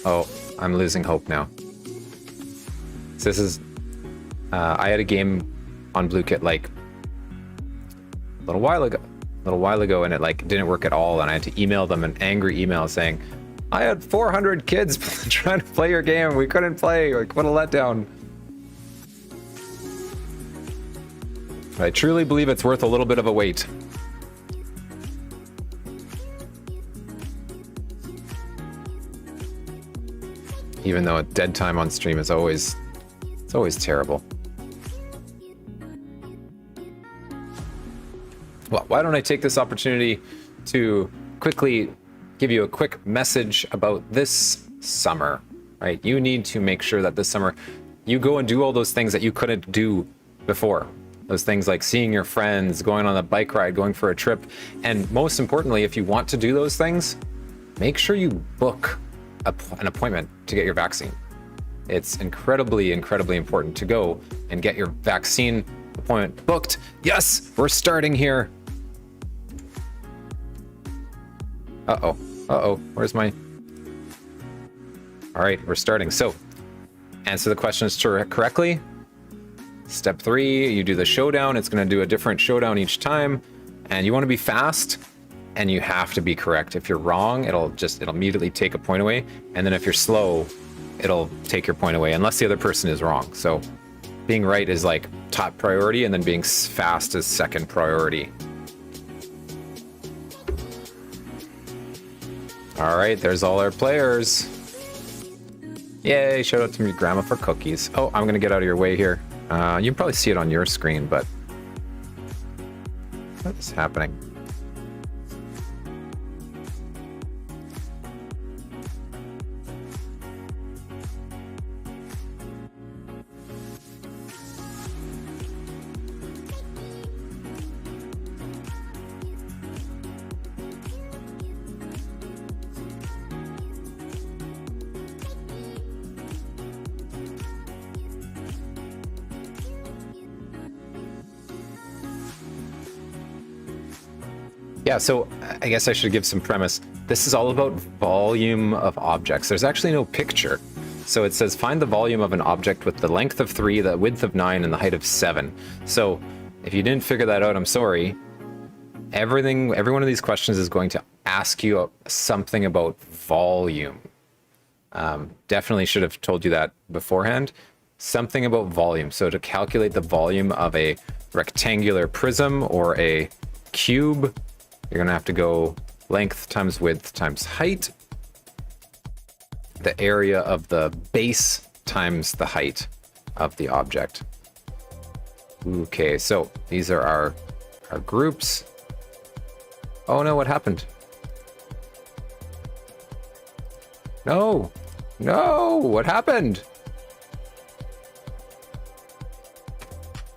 Oh, I'm losing hope now. So this is, I had a game on Blooket like a little while ago, and it like didn't work at all, and I had to email them an angry email saying, I had 400 kids trying to play your game. We couldn't play. Like, what a letdown. I truly believe it's worth a little bit of a wait. Even though dead time on stream is always terrible. Well, why don't I take this opportunity to quickly give you a quick message about this summer, right? You need to make sure that this summer you go and do all those things that you couldn't do before. Those things like seeing your friends, going on a bike ride, going for a trip. And most importantly, if you want to do those things, make sure you book an appointment to get your vaccine. It's incredibly, incredibly important to go and get your vaccine appointment booked. Yes, we're starting here. Uh-oh, where's my... All right, we're starting. So, answer the questions correctly. Step 3, you do the showdown. It's going to do a different showdown each time. And you want to be fast, and you have to be correct. If you're wrong, it'll immediately take a point away. And then if you're slow, it'll take your point away, unless the other person is wrong. So being right is like top priority, and then being fast is second priority. All right, there's all our players. Yay, shout out to me, Grandma, for cookies. Oh, I'm gonna get out of your way here. You can probably see it on your screen, but what is happening? Yeah, so I guess I should give some premise. This is all about volume of objects. There's actually no picture. So it says find the volume of an object with the length of 3, the width of 9, and the height of 7. So if you didn't figure that out, I'm sorry. Every one of these questions is going to ask you something about volume. Definitely should have told you that beforehand. Something about volume. So to calculate the volume of a rectangular prism or a cube, you're going to have to go length times width times height, the area of the base times the height of the object. Okay, so these are our groups. Oh no, what happened? No, what happened?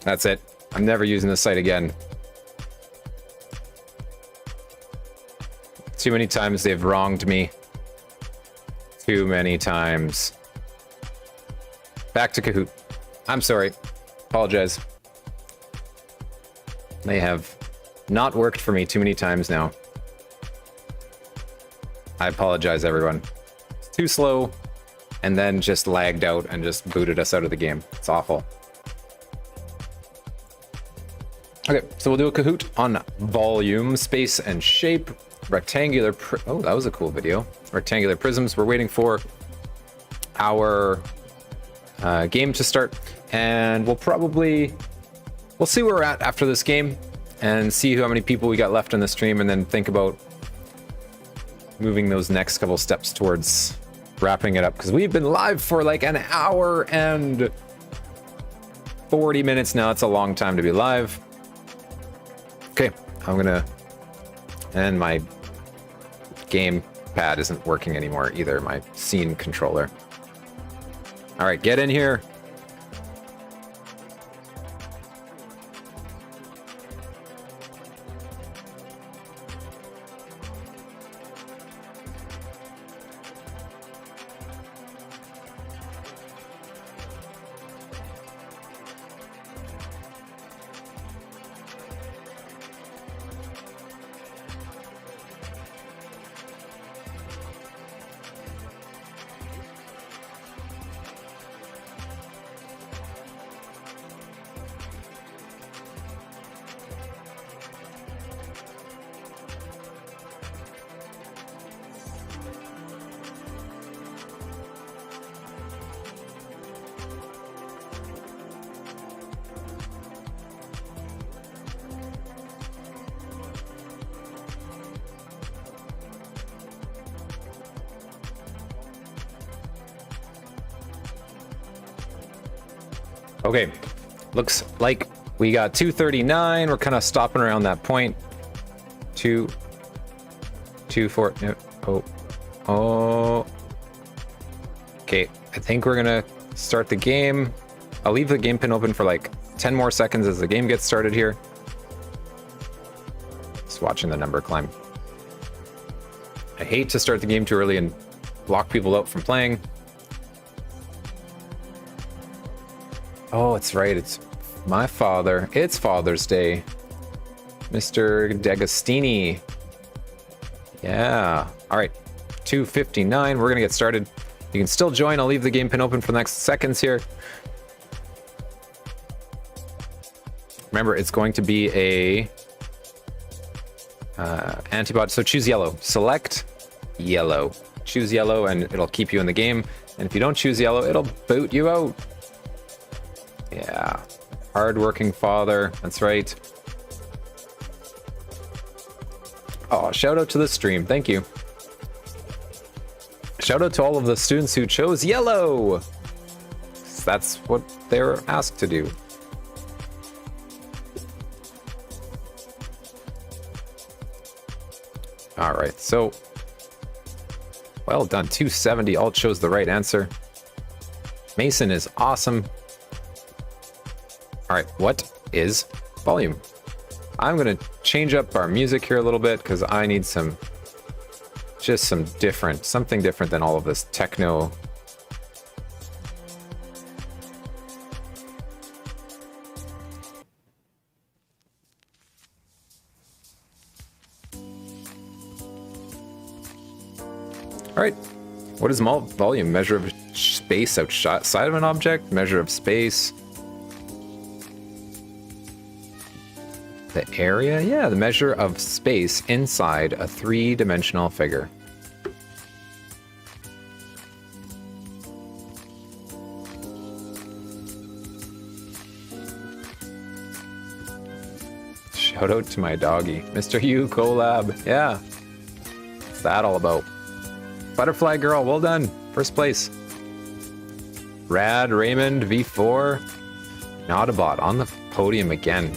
That's it. I'm never using this site again. Too many times they've wronged me. Too many times. Back to Kahoot. I'm sorry. Apologize. They have not worked for me too many times now. I apologize, everyone. It's too slow, and then just lagged out and just booted us out of the game. It's awful. Okay, so we'll do a Kahoot on volume, space, and shape. Rectangular, oh, that was a cool video. Rectangular prisms. We're waiting for our game to start, and we'll see where we're at after this game and see how many people we got left in the stream, and then think about moving those next couple steps towards wrapping it up, because we've been live for like an hour and 40 minutes now. It's a long time to be live. Okay, and my game pad isn't working anymore either, my scene controller. All right, get in here. Okay, looks like We got 239. We're kind of stopping around that point. 2, 2, 4. No, oh. Okay, I think we're gonna start the game. I'll leave the game pin open for like 10 more seconds as the game gets started here. Just watching the number climb. I hate to start the game too early and block people out from playing. Oh, it's right. It's my father. It's Father's Day. Mr. D'Agostini. Yeah. All right. 2:59. We're going to get started. You can still join. I'll leave the game pin open for the next seconds here. Remember, it's going to be a antibody. So choose yellow. Select yellow. Choose yellow and it'll keep you in the game. And if you don't choose yellow, it'll boot you out. Yeah. Hardworking father. That's right. Oh, shout out to the stream. Thank you. Shout out to all of the students who chose yellow. That's what they were asked to do. All right, so well done. 270 all chose the right answer. Mason is awesome. All right, what is volume? I'm gonna change up our music here a little bit because I need something different than all of this techno. All right, what is volume? Measure of space outside of an object, measure of space. The area? Yeah, the measure of space inside a three-dimensional figure. Shout out to my doggy, Mr. Hugh collab. Yeah, what's that all about? Butterfly girl, well done. First place. Rad Raymond V4. Naudibot on the podium again.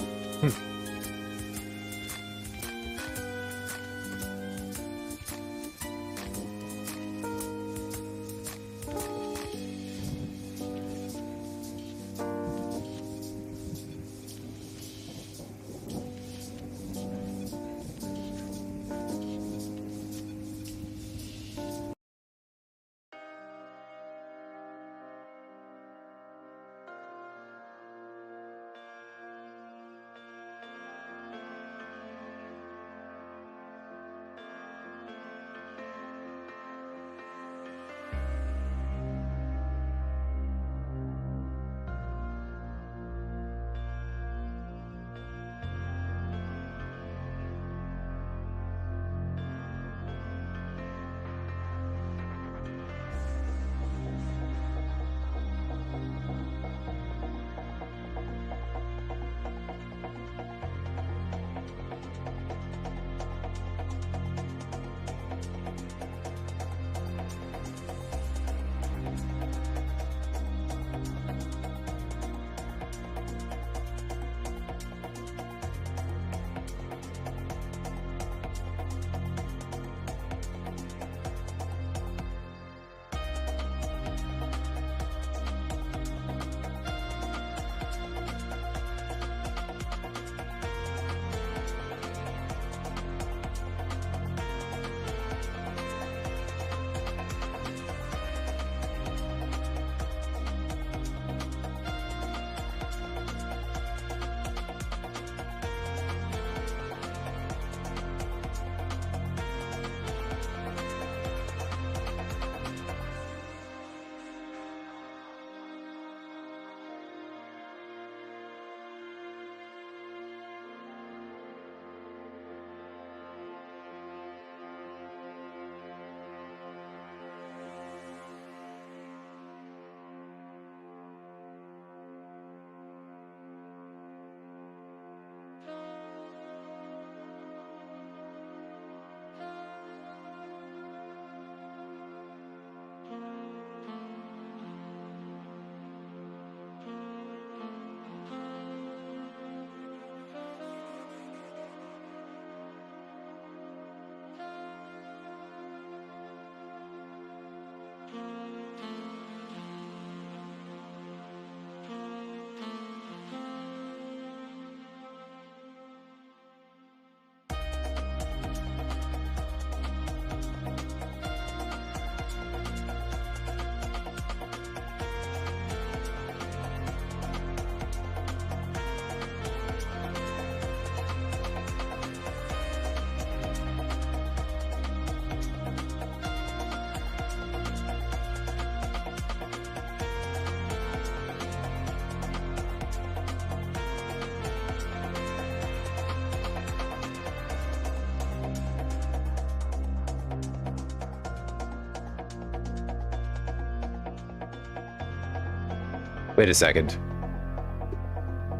Wait a second.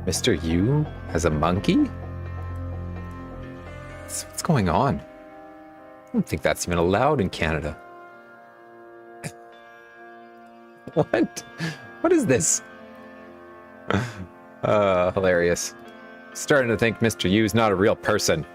Mr. Yu has a monkey? What's going on? I don't think that's even allowed in Canada. What? What is this? Hilarious. Starting to think Mr. Yu's not a real person.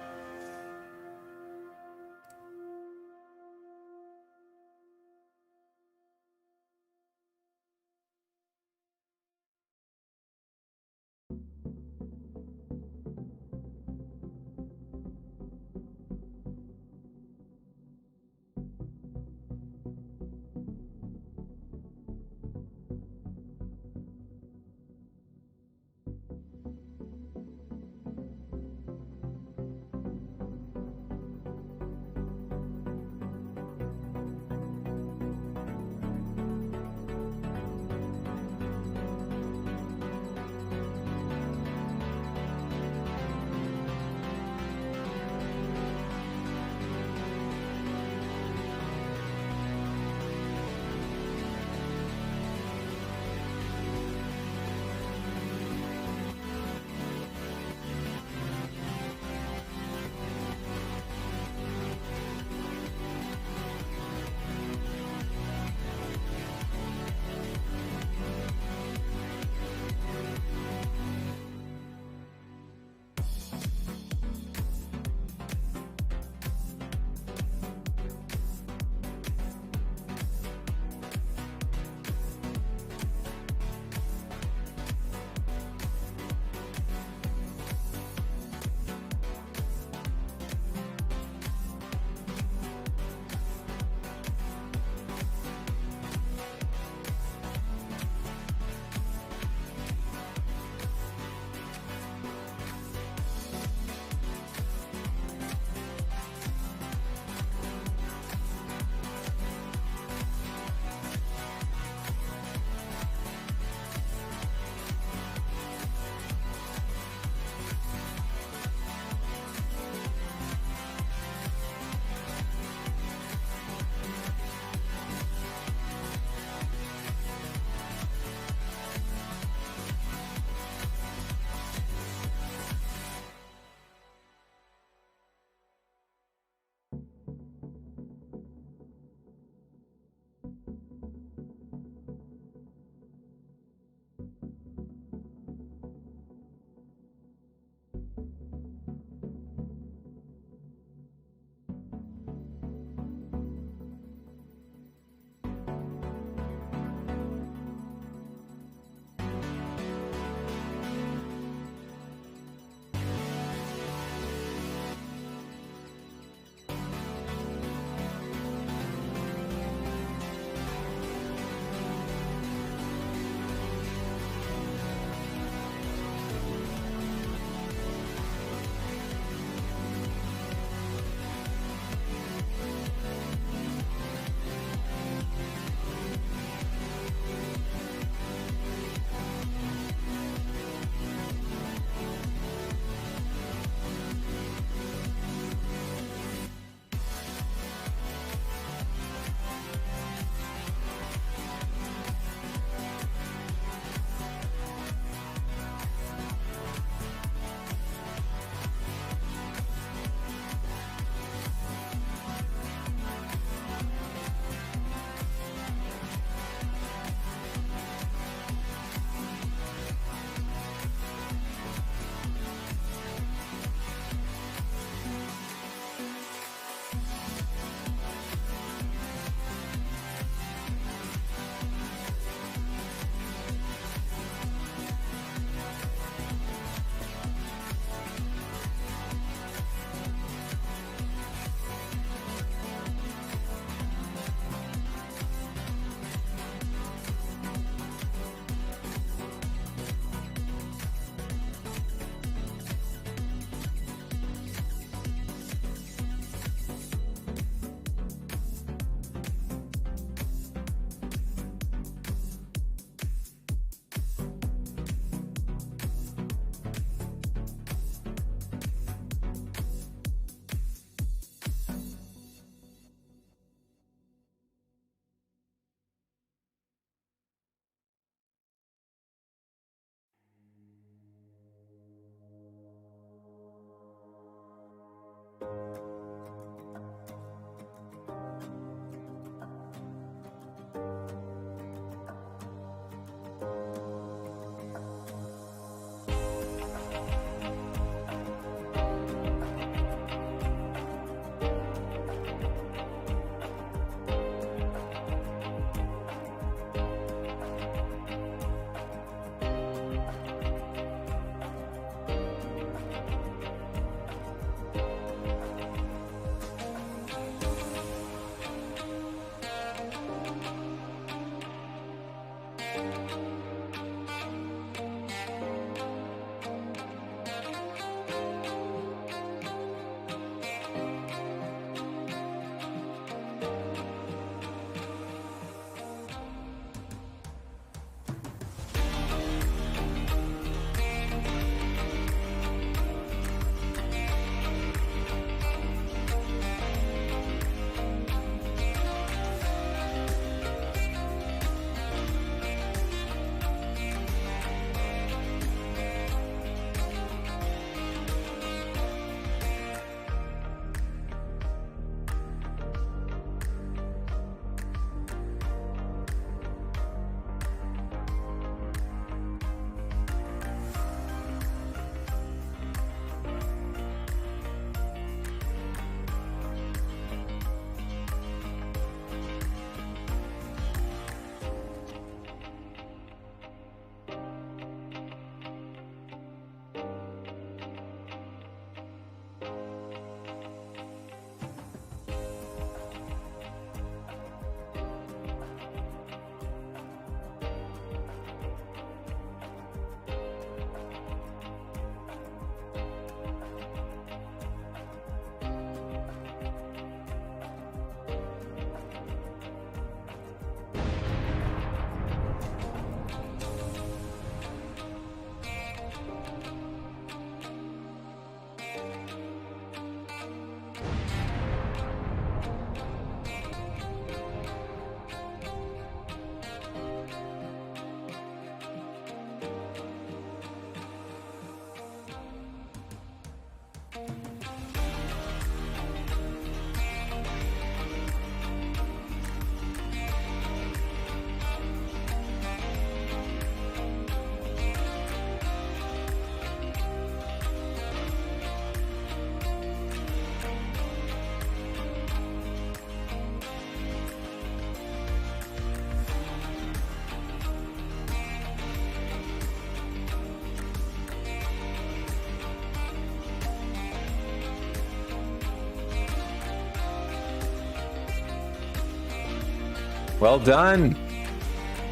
Well done.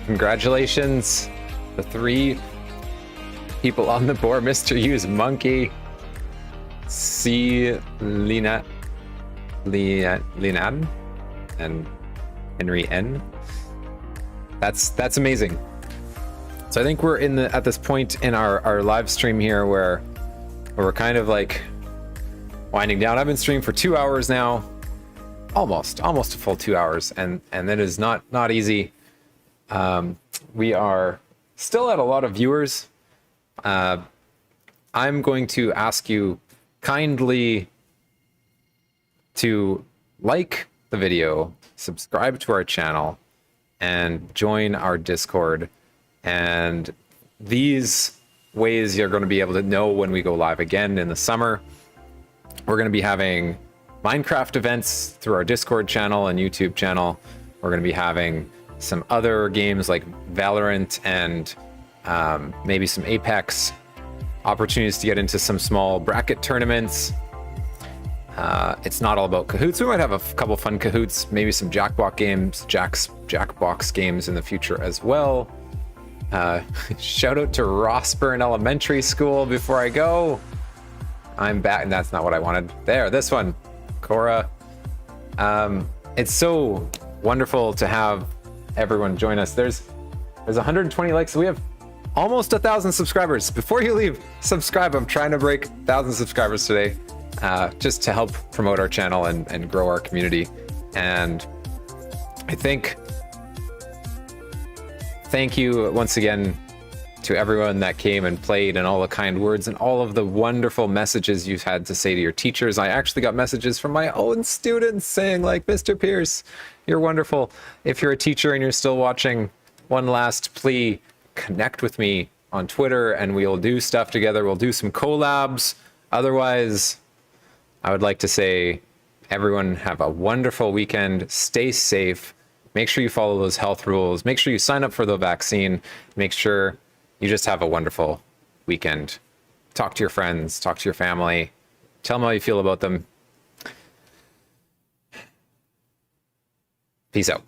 Congratulations. The 3 people on the board, Mr. Hughes, Monkey, C. Lina, Linan, and Henry N. That's amazing. So I think we're at this point in our live stream here where we're kind of like winding down. I've been streaming for 2 hours now, almost a full 2 hours, and that is not easy. We are still at a lot of viewers. I'm going to ask you kindly to like the video, subscribe to our channel, and join our Discord. And these ways you're going to be able to know when we go live again in the summer. We're going to be having Minecraft events through our Discord channel and YouTube channel. We're going to be having some other games like Valorant and maybe some Apex, opportunities to get into some small bracket tournaments. It's not all about Kahoots. We might have a couple fun Kahoots, maybe some Jackbox games in the future as well. Shout out to Rossburn Elementary School before I go. I'm back, and that's not what I wanted. There, this one, Cora. It's so wonderful to have everyone join us. There's 120 likes. So we have almost 1,000 subscribers. Before you leave, subscribe. I'm trying to break 1,000 subscribers today, just to help promote our channel and grow our community. And I think, thank you once again to everyone that came and played, and all the kind words and all of the wonderful messages you've had to say to your teachers. I actually got messages from my own students saying like, Mr. Pierce, you're wonderful. If you're a teacher and you're still watching, one last plea, connect with me on Twitter and we'll do stuff together. We'll do some collabs. Otherwise, I would like to say, everyone have a wonderful weekend. Stay safe. Make sure you follow those health rules. Make sure you sign up for the vaccine. Make sure you just have a wonderful weekend. Talk to your friends, talk to your family. Tell them how you feel about them. Peace out.